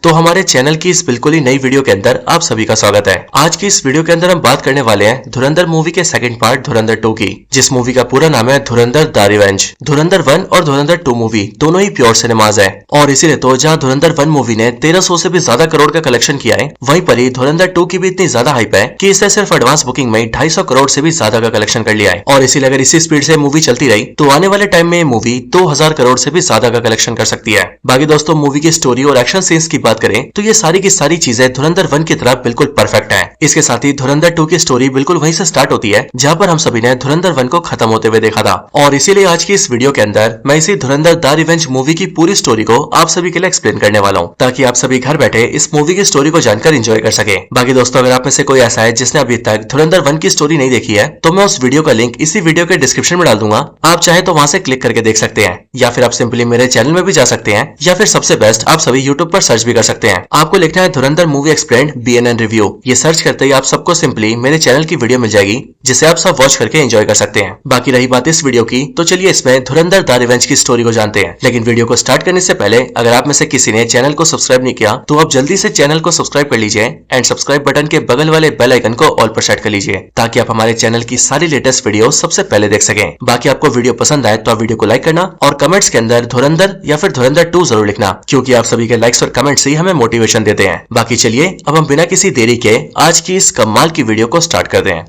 तो हमारे चैनल की इस बिल्कुल ही नई वीडियो के अंदर आप सभी का स्वागत है। आज की इस वीडियो के अंदर हम बात करने वाले हैं धुरंधर मूवी के सेकंड पार्ट धुरंधर 2 की, जिस मूवी का पूरा नाम है धुरंधर द रिवेंज। धुरंधर 1 और धुरंधर 2 मूवी दोनों ही प्योर सिनेमाज है और इसीलिए तो जहां धुरंधर 1 मूवी ने 1300 से भी ज्यादा करोड़ का कलेक्शन किया है, वहीं पर ही धुरंधर 2 की भी इतनी ज्यादा हाइप है कि इसने सिर्फ एडवांस बुकिंग में 250 करोड़ से भी ज्यादा का कलेक्शन कर लिया है। और इसीलिए अगर इसी स्पीड से मूवी चलती रही तो आने वाले टाइम में ये मूवी 2000 करोड़ से भी ज्यादा का कलेक्शन कर सकती है। बाकी दोस्तों मूवी की स्टोरी और एक्शन सीन्स की बात करें तो ये सारी की सारी चीजें धुरंधर 1 की तरह बिल्कुल परफेक्ट हैं। इसके साथ ही धुरंधर 2 की स्टोरी बिल्कुल वहीं से स्टार्ट होती है जहां पर हम सभी ने धुरंधर 1 को खत्म होते हुए देखा था। और इसीलिए आज की इस वीडियो के अंदर मैं इसी धुरंधर द रिवेंज मूवी की पूरी स्टोरी को आप सभी के लिए एक्सप्लेन करने वाला हूं, ताकि आप सभी घर बैठे इस मूवी की स्टोरी को जानकर एंजॉय कर सके। बाकी दोस्तों अगर आप में से कोई ऐसा है जिसने अभी तक धुरंधर 1 की स्टोरी नहीं देखी है तो मैं उस वीडियो का लिंक इसी वीडियो के डिस्क्रिप्शन में डाल दूंगा, आप चाहे तो वहां से क्लिक करके देख सकते हैं, या फिर आप सिंपली मेरे चैनल में भी जा सकते हैं, या फिर सबसे बेस्ट आप सभी यूट्यूब पर सर्च भी कर सकते हैं। आपको लिखना है धुरंधर मूवी एक्सप्लेन्ड BNN रिव्यू। ये सर्च करते ही आप सबको सिंपली मेरे चैनल की वीडियो मिल जाएगी जिसे आप सब वॉच करके एंजॉय कर सकते हैं। बाकी रही बात इस वीडियो की, तो चलिए इसमें धुरंधर द रिवेंज की स्टोरी को जानते हैं। लेकिन वीडियो को स्टार्ट करने से पहले अगर आप में से किसी ने चैनल को सब्सक्राइब नहीं किया तो आप जल्दी से चैनल को सब्सक्राइब कर लीजिए एंड सब्सक्राइब बटन के बगल वाले बेल आइकन को ऑल पर सेट कर लीजिए, ताकि आप हमारे चैनल की सारी लेटेस्ट वीडियो सबसे पहले देख सकें। बाकी आपको वीडियो पसंद आए तो आप वीडियो को लाइक करना और कमेंट्स के अंदर धुरंधर या फिर धुरंधर 2 जरूर लिखना, क्योंकि आप सभी के लाइक्स और कमेंट्स ही हमें मोटिवेशन देते हैं। बाकी चलिए अब हम बिना किसी देरी के आज की इस कमाल की वीडियो को स्टार्ट करते हैं।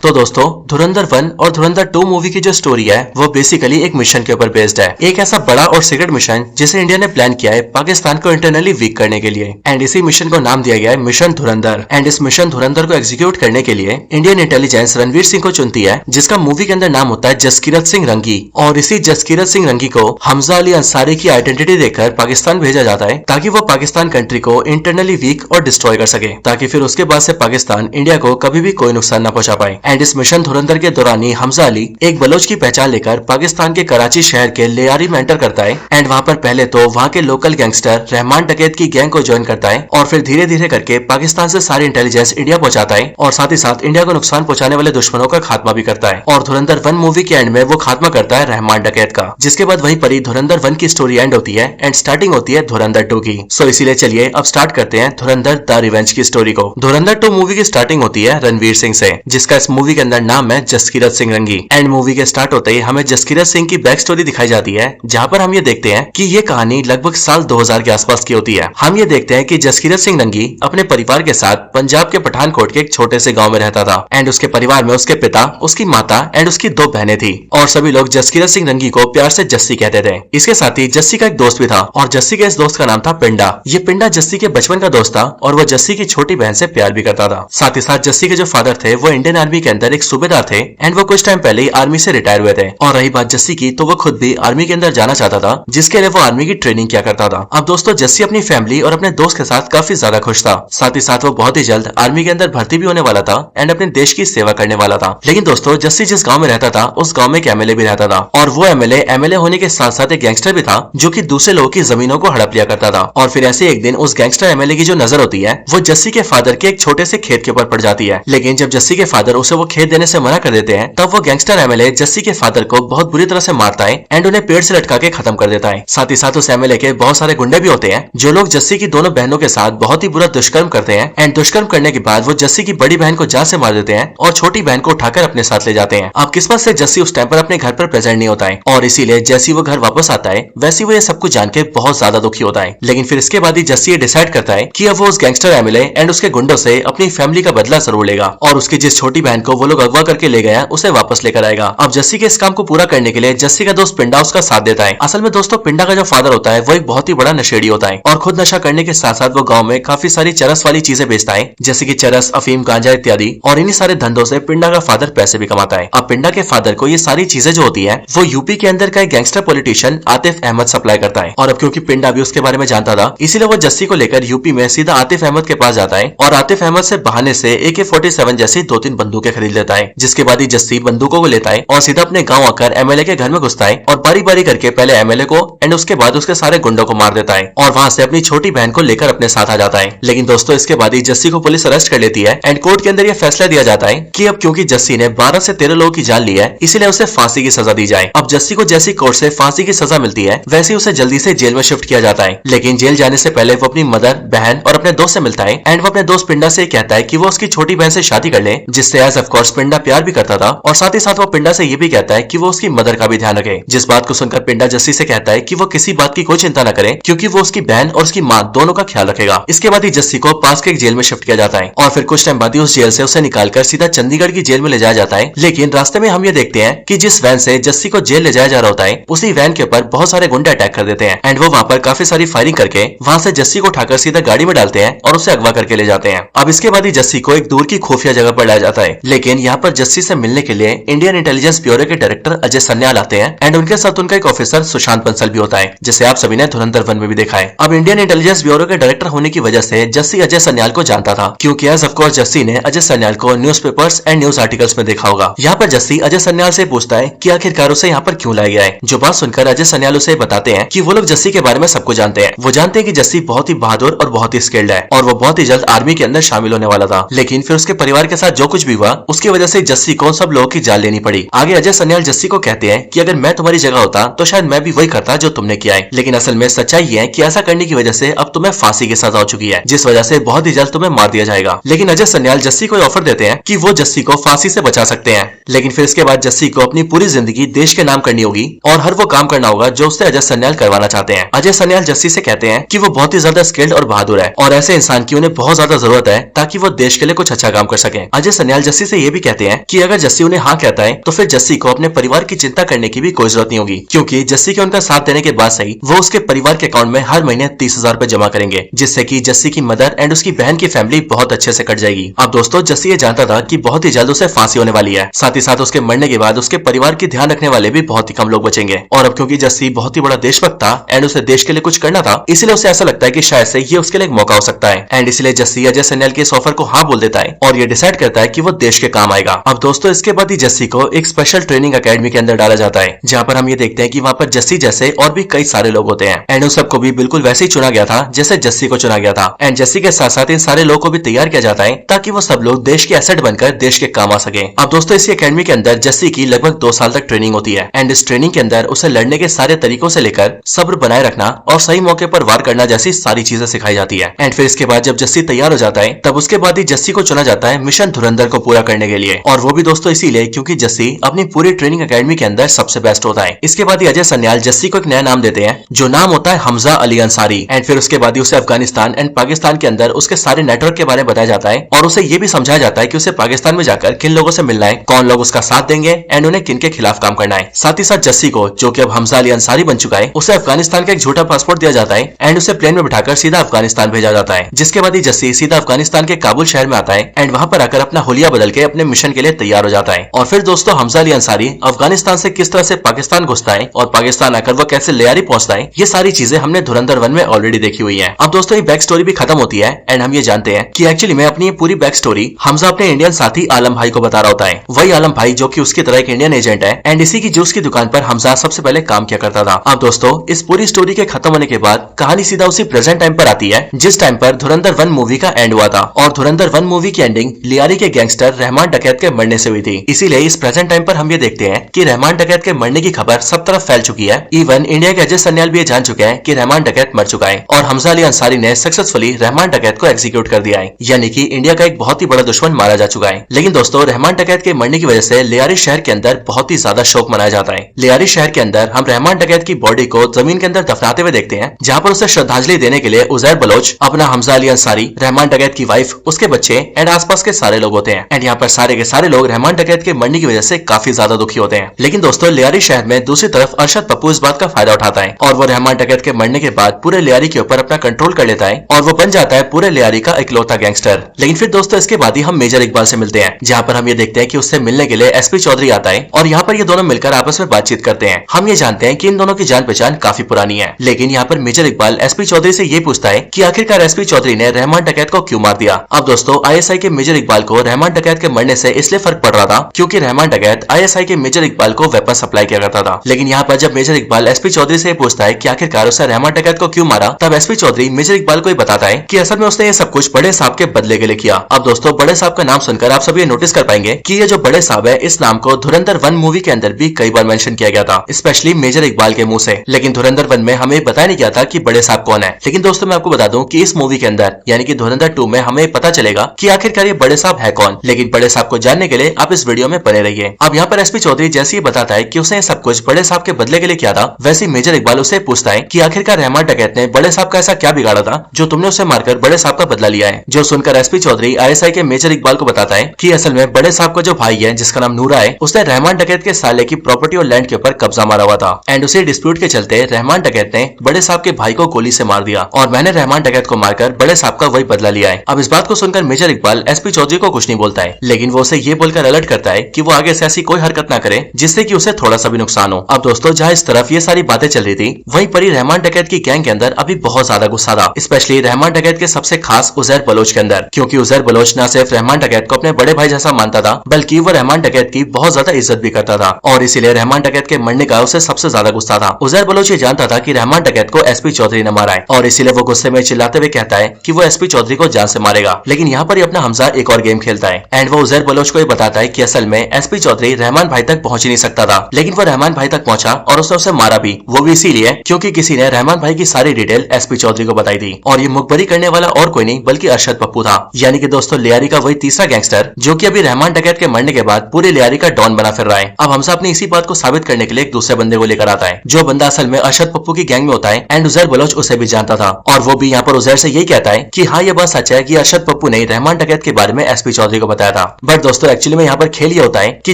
तो दोस्तों धुरंधर 1 और धुरंधर 2 मूवी की जो स्टोरी है वो बेसिकली एक मिशन के ऊपर बेस्ड है। एक ऐसा बड़ा और सीक्रेट मिशन जिसे इंडिया ने प्लान किया है पाकिस्तान को इंटरनली वीक करने के लिए, एंड इसी मिशन को नाम दिया गया है मिशन धुरंधर। एंड इस मिशन धुरंधर को एग्जीक्यूट करने के लिए इंडियन इंटेलिजेंस रणवीर सिंह को चुनती है, जिसका मूवी के अंदर नाम होता है जसकीरत सिंह रंगी। और इसी जसकीरत सिंह रंगी को हमजा अली अंसारी की आइडेंटिटी देकर पाकिस्तान भेजा जाता है, ताकि वो पाकिस्तान कंट्री को इंटरनली वीक और डिस्ट्रॉय कर सके, ताकि फिर उसके बाद से पाकिस्तान इंडिया को कभी भी कोई नुकसान न पहुंचा पाए। एंड इस मिशन धुरंधर के दौरान ही हमजा अली एक बलोच की पहचान लेकर पाकिस्तान के कराची शहर के लेयारी में एंटर करता है। एंड वहां पर पहले तो वहां के लोकल गैंगस्टर रहमान डकैत की गैंग को ज्वाइन करता है और फिर धीरे धीरे करके पाकिस्तान से सारी इंटेलिजेंस इंडिया पहुंचाता है और साथ ही साथ इंडिया को नुकसान पहुंचाने वाले दुश्मनों का खात्मा भी करता है। और धुरंधर 1 मूवी के एंड में वो खात्मा करता है रहमान डकैत का, जिसके बाद वहीं पर ही धुरंधर 1 की स्टोरी एंड होती है एंड स्टार्टिंग होती है धुरंधर 2 की। सो इसीलिए चलिए अब स्टार्ट करते हैं धुरंधर द रिवेंज की स्टोरी को। धुरंधर 2 मूवी की स्टार्टिंग होती है रणवीर सिंह से, जिसका इस मूवी के अंदर नाम है जसकीरत सिंह रंगी। एंड मूवी के स्टार्ट होते ही हमें जसकीरत सिंह की बैक स्टोरी दिखाई जाती है, जहां पर हम ये देखते हैं कि ये कहानी लगभग साल 2000 के आसपास की होती है। हम ये देखते हैं कि जसकीरत सिंह रंगी अपने परिवार के साथ पंजाब के पठानकोट के एक छोटे से गांव में रहता था। एंड उसके परिवार में उसके पिता, उसकी माता एंड उसकी 2 बहनें थी, और सभी लोग जसकीरत सिंह रंगी को प्यार से जस्सी कहते थे। इसके साथ ही जस्सी का एक दोस्त भी था और जस्सी के इस दोस्त का नाम था पिंडा। ये पिंडा जस्सी के बचपन का दोस्त था और वो जस्सी की छोटी बहन से प्यार भी करता था। साथ ही साथ जस्सी के जो फादर थे वो इंडियन आर्मी के अंदर एक सूबेदार थे एंड वो कुछ टाइम पहले ही आर्मी से रिटायर हुए थे। और रही बात जस्सी की, तो वो खुद भी आर्मी के अंदर जाना चाहता था, जिसके लिए वो आर्मी की ट्रेनिंग किया करता था। अब दोस्तों जस्सी अपनी फैमिली और अपने दोस्त के साथ काफी ज्यादा खुश था। साथ ही साथ वो बहुत ही जल्द आर्मी के अंदर भर्ती भी होने वाला था एंड अपने देश की सेवा करने वाला था। लेकिन दोस्तों जस्सी जिस गांव में रहता था उस गांव में एक एमएलए भी रहता था, और वो एमएलए होने के साथ साथ एक गैंगस्टर भी था जो कि दूसरे लोगों की जमीनों को हड़प लिया करता था। और फिर ऐसे एक दिन उस गैंगस्टर एमएलए की जो नजर होती है वो जस्सी के फादर के एक छोटे से खेत के ऊपर पड़ जाती है। लेकिन जब जस्सी के फादर उसे वो खेत देने से मना कर देते हैं, तब वो गैंगस्टर एमएलए जस्सी के फादर को बहुत बुरी तरह से मारता है एंड उन्हें पेड़ से लटका के खत्म कर देता है। साथ ही साथ उस एमएलए के बहुत सारे गुंडे भी होते हैं जो लोग जस्सी की दोनों बहनों के साथ बहुत ही बुरा दुष्कर्म करते हैं। एंड दुष्कर्म करने के बाद वो जस्सी की बड़ी बहन को जान से मार देते हैं और छोटी बहन को उठाकर अपने साथ ले जाते हैं। अब किस्मत से जस्सी उस टाइम पर अपने घर पर प्रेजेंट नहीं होता है, और इसीलिए जैसे वो घर वापस आता है वैसे वो ये सब कुछ जान के बहुत ज्यादा दुखी होता है। लेकिन फिर इसके बाद ही जस्सी ये डिसाइड करता है कि अब वो उस गैंगस्टर एमएलए एंड उसके गुंडों से अपनी फैमिली का बदला जरूर लेगा, और उसकी जिस छोटी बहन को वो लोग अगवा करके ले गया उसे वापस लेकर आएगा। अब जस्सी के इस काम को पूरा करने के लिए जस्सी का दोस्त पिंडा उसका साथ देता है। असल में दोस्तों पिंडा का जो फादर होता है वो एक बहुत ही बड़ा नशेड़ी होता है, और खुद नशा करने के साथ साथ वो गांव में काफी सारी चरस वाली चीजें बेचता है, जैसे कि चरस, अफीम, गांजा इत्यादि। और इन्हीं सारे धंधों से पिंडा का फादर पैसे भी कमाता है। अब पिंडा के फादर को ये सारी चीजें जो होती है वो यूपी के अंदर का एक gangster politician Atif Ahmed supply करता है। और अब क्योंकि पिंडा भी उसके बारे में जानता था, इसीलिए वो जस्सी को लेकर यूपी में सीधा आतिफ अहमद के पास जाता है और आतिफ अहमद से बहाने से AK-47 जैसी 2-3 बंदूकें खरीद लेता है। जिसके बाद ही जस्सी बंदूकों को लेता है और सीधा अपने गाँव आकर एमएलए के घर में घुसता है और बारी बारी करके पहले एमएलए को एंड उसके बाद उसके सारे गुंडों को मार देता है और वहां से अपनी छोटी बहन को लेकर अपने साथ आ जाता है। लेकिन दोस्तों इसके बाद ही जस्सी को पुलिस अरेस्ट कर लेती है एंड कोर्ट के अंदर यह फैसला दिया जाता है कि अब क्योंकि जस्सी ने 12 से 13 लोगों की जान ली है, इसीलिए उसे फांसी की सजा दी जाए। अब जस्सी को जैसी कोर्ट से फांसी की सजा मिलती है वैसे उसे जल्दी से जेल में शिफ्ट किया जाता है। लेकिन जेल जाने से पहले वो अपनी मदर, बहन और अपने दोस्त से मिलता है एंड वो अपने दोस्त पिंडा से कहता है कि वो उसकी छोटी बहन से शादी कर ले, जिससे एज ऑफ कोर्स पिंडा प्यार भी करता था और साथ ही साथ वो पिंडा से ये भी कहता है कि वो उसकी मदर का भी ध्यान रखे। जिस बात को सुनकर पिंडा जस्सी से कहता है कि वो किसी बात की कोई चिंता न करे क्योंकि वो उसकी बहन और उसकी माँ दोनों का ख्याल रखेगा। इसके बाद ही जस्सी को पास के एक जेल में शिफ्ट किया जाता है और फिर कुछ टाइम बाद ही उस जेल से उसे निकालकर सीधा चंडीगढ़ की जेल में ले जाया जाता है। लेकिन रास्ते में हम ये देखते हैं कि जिस वैन से जस्सी को जेल ले जाया जा रहा होता है उसी वैन के ऊपर बहुत सारे गुंडे अटैक कर देते हैं एंड वो वहाँ पर काफी सारी फायरिंग करके वहाँ से जस्सी को उठाकर सीधा गाड़ी में डालते हैं और उसे अगवा करके ले जाते हैं। अब इसके बाद ही जस्सी को एक दूर की खुफिया जगह पर लाया जाता है। लेकिन यहाँ पर जस्सी से मिलने के लिए इंडियन इंटेलिजेंस ब्यूरो के डायरेक्टर अजय सन्याल आते हैं एंड उनके साथ उनका एक ऑफिसर सुशांत बंसल भी होता है, जिसे आप सभी ने धुरंधर 1 में भी देखा है। अब इंडियन इंटेलिजेंस ब्यूरो के डायरेक्टर होने की वजह से जस्सी अजय सन्याल को जानता था क्योंकि एज ऑफ कोर्स जस्सी ने अजय सन्याल को न्यूज़पेपर्स एंड न्यूज आर्टिकल्स में देखा होगा। यहाँ पर जस्सी अजय सन्याल से पूछता है कि आखिरकार उसे यहाँ पर क्यों लाया गया है। जो बात सुनकर अजय सन्याल उसे बताते हैं कि वो लोग जस्सी के बारे में सबको जानते हैं। वो जानते हैं कि जस्सी बहुत ही बहादुर और बहुत ही स्किल्ड है और वो बहुत ही जल्द आर्मी के अंदर शामिल होने वाला था। लेकिन फिर उसके परिवार के साथ जो कुछ भी हुआ उसकी वजह से जस्सी को सब लोगों की जान लेनी पड़ी। आगे अजय सन्याल जस्सी को कहते हैं कि अगर मैं तुम्हारी जगह होता तो शायद मैं भी वही करता जो तुमने किया है। लेकिन असल में सच्चाई ये है कि ऐसा करने की वजह से अब तुम्हें फांसी की सजा हो चुकी है, जिस वजह से बहुत ही जल्द तुम्हें मार दिया जाएगा। लेकिन अजय सन्याल जस्सी को ऑफर देते हैं कि वो जस्सी को फांसी से बचा सकते हैं। लेकिन फिर इसके बाद जस्सी को अपनी पूरी जिंदगी देश के नाम करनी होगी और हर वो काम करना होगा जो उससे अजय सन्याल करवाना चाहते हैं। अजय सन्याल जस्सी से कहते हैं कि वो बहुत ही ज्यादा स्किल्ड और बहादुर है और ऐसे इंसान की उन्हें बहुत ज्यादा जरूरत है ताकि वो देश के लिए कुछ अच्छा काम कर सके। अजय सन्याल जस्सी से ये भी कहते हैं कि अगर जस्सी उन्हें हाँ कहता है तो फिर जस्सी को अपने परिवार की चिंता करने की भी कोई जरूरत नहीं होगी क्योंकि जस्सी के उनका साथ देने के बाद सही वो उसके परिवार के अकाउंट में हर महीने 30,000 रुपए जमा करेंगे, जिससे कि जस्सी की मदर एंड उसकी बहन की फैमिली बहुत अच्छे से कट जाएगी। अब दोस्तों जस्सी ये जानता था कि बहुत ही जल्द उसे फांसी होने वाली है, साथ ही साथ उसके मरने के बाद उसके परिवार की ध्यान रखने वाले भी बहुत ही कम लोग बचेंगे। और अब क्योंकि जस्सी बहुत ही बड़ा देशभक्त था एंड उसे देश के लिए कुछ करना था, इसलिए उसे ऐसा लगता है कि शायद से ये उसके लिए एक मौका हो सकता है एंड इसलिए जस्सी अजय सन्याल के इस ऑफर को हाँ बोल देता है और ये डिसाइड करता है कि वो देश के काम आएगा। अब दोस्तों इसके बाद ही जस्सी को एक स्पेशल ट्रेनिंग अकेडमी के अंदर डाला जाता है, जहाँ पर हम ये देखते हैं कि वहाँ पर जस्सी जैसे और भी कई सारे लोग होते हैं एंड उन सबको भी बिल्कुल वैसे ही चुना गया था जैसे जस्सी को चुना गया था एंड जस्सी के साथ साथ इन सारे लोगों को भी तैयार किया जाता है ताकि वो सब लोग देश के एसेट बनकर देश के काम आ सके। अब दोस्तों इसी अकेडमी के अंदर जस्सी की लगभग 2 साल तक ट्रेनिंग होती है एंड इस ट्रेनिंग के अंदर उसे लड़ने के सारे तरीकों से लेकर सब्र बनाए रखना और सही मौके पर वार करना जैसी सारी चीजें सिखाई जाती है। एंड फिर इसके बाद जब जस्सी तैयार हो जाता है तब उसके बाद ही जस्सी को चुना जाता है मिशन धुरंधर को पूरा करने के लिए, और वो भी दोस्तों इसीलिए क्योंकि जस्सी अपनी पूरी ट्रेनिंग अकेडमी के अंदर सबसे बेस्ट होता है। इसके बाद ही अजय सन्याल जस्सी को एक नया नाम देते हैं जो नाम होता है हमजा अली अंसारी एंड फिर उसके बाद ही उसे अफगानिस्तान एंड पाकिस्तान के अंदर उसके सारे नेटवर्क के बारे में बताया जाता है और उसे ये भी समझाया जाता है कि उसे पाकिस्तान में जाकर किन लोगों से मिलना है, कौन लोग उसका साथ देंगे एंड उन्हें किन के खिलाफ काम करना है। साथ ही साथ जस्सी को जो कि अब हमजा अली अंसारी बन चुका है उसे अफगानिस्तान का एक झूठा पासपोर्ट दिया जाता है एंड उसे प्लेन में बिठाकर सीधा अफगानिस्तान भेजा जाता है। जिसके बाद ही जस्सी सीधा अफगानिस्तान के काबुल शहर में आता है एंड वहां पर आकर अपना हुलिया बदल के अपने मिशन के लिए तैयार हो जाता है। और फिर दोस्तों हमजा अली अंसारी अफगानिस्तान से किस तरह से पाकिस्तान घुसता है और पाकिस्तान आकर वो कैसे लियारी पहुंचता है, ये सारी चीजें हमने धुरंधर 1 में ऑलरेडी देखी हुई है। अब दोस्तों ये बैक स्टोरी भी खत्म होती है एंड हम ये जानते हैं कि एक्चुअली में अपनी ये पूरी बैक स्टोरी हमजा अपने इंडियन साथी आलम भाई को बता रहा होता है। वही आलम भाई जो कि उसकी तरह एक इंडियन एजेंट है एंड इसी की जूस की दुकान पर हमजा सबसे पहले काम किया करता था। अब दोस्तों इस पूरी स्टोरी के खत्म होने के बाद कहानी सीधा उसी प्रेजेंट टाइम पर आती है जिस टाइम पर धुरंधर 1 मूवी का एंड हुआ था और धुरंधर 1 मूवी की एंडिंग लियारी के गैंगस्टर रहमान डकैत के मरने से हुई थी। इसीलिए इस प्रेजेंट टाइम पर हम ये देखते हैं कि रहमान डकैत के मरने की खबर सब तरफ फैल चुकी है। इवन इंडिया के अजय सन्याल भी ये जान चुके हैं कि रहमान डकैत मर चुका है और हमजा अली अंसारी ने सक्सेसफुली रहमान डकैत को एग्जीक्यूट कर दिया है, यानी कि इंडिया का एक बहुत ही बड़ा दुश्मन मारा जा चुका है। लेकिन दोस्तों रहमान डकैत के मरने की वजह से लियारी शहर के अंदर बहुत ही ज्यादा शोक मनाया जाता है। लियारी शहर के अंदर हम रहमान डकैत की बॉडी को जमीन के अंदर दफनाते हुए देखते हैं, जहाँ पर उसे श्रद्धांजलि देने के लिए उजैर बलोच, अपना हमजा अली अंसारी, रहमान डकैत की वाइफ, उसके बच्चे एंड आसपास के सारे लोग होते हैं एंड यहाँ पर सारे के सारे लोग रहमान डकैत के मरने की वजह से काफी ज्यादा दुखी होते हैं। लेकिन दोस्तों लियारी शहर में दूसरी तरफ अरशद पप्पू इस बात का फायदा उठाता है और वो रहमान डकैत के मरने के बाद पूरे लियारी के ऊपर अपना कंट्रोल कर लेता है और वो बन जाता है पूरे लियारी का इकलौता गैंगस्टर। लेकिन फिर दोस्तों इसके बाद ही हम मेजर इकबाल से मिलते हैं, जहाँ पर हम ये देखते हैं कि उससे मिलने के लिए एसपी चौधरी आता है और यहाँ पर ये दोनों मिलकर आपस में बातचीत करते हैं। हम ये जानते हैं कि इन दोनों की जान पहचान काफी पुरानी है, लेकिन यहाँ पर मेजर इकबाल एसपी चौधरी से ये पूछता है कि आखिरकार एसपी चौधरी ने रहमान डकैत को क्यों मार दिया। अब दोस्तों आईएसआई के मेजर इकबाल को रहमान डकैत के के मरने से इसलिए फर्क पड़ रहा था क्योंकि रहमान डकैत आईएसआई के मेजर इकबाल को वेपन सप्लाई किया करता था। लेकिन यहाँ पर जब मेजर इकबाल एसपी चौधरी से पूछता है कि आखिरकार उसने रहमान डकैत को क्यों मारा, तब एसपी चौधरी मेजर इकबाल को बताता है कि असल में उसने ये सब कुछ बड़े साहब के बदले के लिए किया। अब दोस्तों बड़े साहब का नाम सुनकर आप सब ये नोटिस कर पाएंगे कि ये जो बड़े साहब है, इस नाम को धुरंधर 1 मूवी के अंदर भी कई बार मेंशन किया गया था, स्पेशली मेजर इकबाल के मुंह से। लेकिन धुरंधर 1 में हमें बताया नहीं गया था कि बड़े साहब कौन है। लेकिन दोस्तों मैं आपको बता दूं कि इस मूवी के अंदर यानी कि धुरंधर 2 में हमें पता चलेगा कि आखिरकार ये बड़े साहब है कौन। लेकिन बड़े साहब को जानने के लिए आप इस वीडियो में बने रहिए। अब यहाँ पर एसपी चौधरी जैसे ही बताता है कि उसने सब कुछ बड़े साहब के बदले के लिए किया था, वैसे मेजर इकबाल उससे पूछता है कि आखिरकार रहमान डकैत ने बड़े साहब का ऐसा क्या बिगाड़ा था जो तुमने उसे मारकर बड़े साहब का बदला लिया है। जो सुनकर एसपी चौधरी आईएसआई के मेजर इकबाल को बताता है कि असल में बड़े साहब का जो भाई है जिसका नाम नूरा है, उसने रहमान डकैत के साले की प्रॉपर्टी और लैंड के ऊपर कब्जा मारा हुआ था एंड उसी डिस्प्यूट के चलते रहमान डकैत ने बड़े साहब के भाई को गोली से मार दिया और मैंने रहमान डकैत को मारकर बड़े साहब का वही बदला लिया है। अब इस बात को सुनकर मेजर इकबाल एसपी चौधरी को कुछ नहीं बोलता है, लेकिन वो उसे ये बोलकर अलर्ट करता है कि वो आगे से ऐसी कोई हरकत ना करे जिससे कि उसे थोड़ा सा भी नुकसान हो। अब दोस्तों जहाँ इस तरफ ये सारी बातें चल रही थी, वहीं पर ही रहमान डकैत की गैंग के अंदर अभी बहुत ज्यादा गुस्सा था, स्पेशली रहमान डकैत के सबसे खास उजैर बलोच के अंदर, क्योंकि उजैर बलोच न सिर्फ रहमान डकैत को अपने बड़े भाई जैसा मानता था बल्कि वो रहमान डकैत की बहुत ज्यादा इज्जत भी करता था और इसीलिए रहमान डकैत के मरने का उसे सबसे ज्यादा गुस्सा था। उजैर बलोच ये जानता था कि रहमान डकैत को एसपी चौधरी ने मारा है और इसीलिए वो गुस्से में चिल्लाते हुए कहता है कि वो एसपी चौधरी को जान से मारेगा। लेकिन यहाँ पर ही अपना हमजा एक और गेम खेलता है एंड वो उजैर बलोच को ये बताता है कि असल में एसपी चौधरी रहमान भाई तक पहुंच ही नहीं सकता था, लेकिन वो रहमान भाई तक पहुंचा और उसने उसे मारा भी, वो भी इसीलिए क्योंकि किसी ने रहमान भाई की सारी डिटेल एसपी चौधरी को बताई थी और ये मुखबरी करने वाला और कोई नहीं बल्कि अरशद पप्पू था, यानी कि दोस्तों लियारी का वही तीसरा गैंगस्टर जो कि अभी रहमान डकैत के मरने के बाद पूरे लियारी का डॉन बना फिर रहा है। अब हमजा अपनी इसी बात को साबित करने के लिए एक दूसरे बंदे को लेकर आता है, जो बंदा असल में अरशद पप्पू की गैंग में होता है एंड उजैर बलोच उसे भी जानता था और वो भी यहाँ पर उजैर से यही कहता है कि हाँ ये बात सच है कि अरशद पप्पू ने रहमान डकैत के बारे में एसपी चौधरी को बताया था। बट दोस्तों एक्चुअली में यहाँ पर खेल ये होता है कि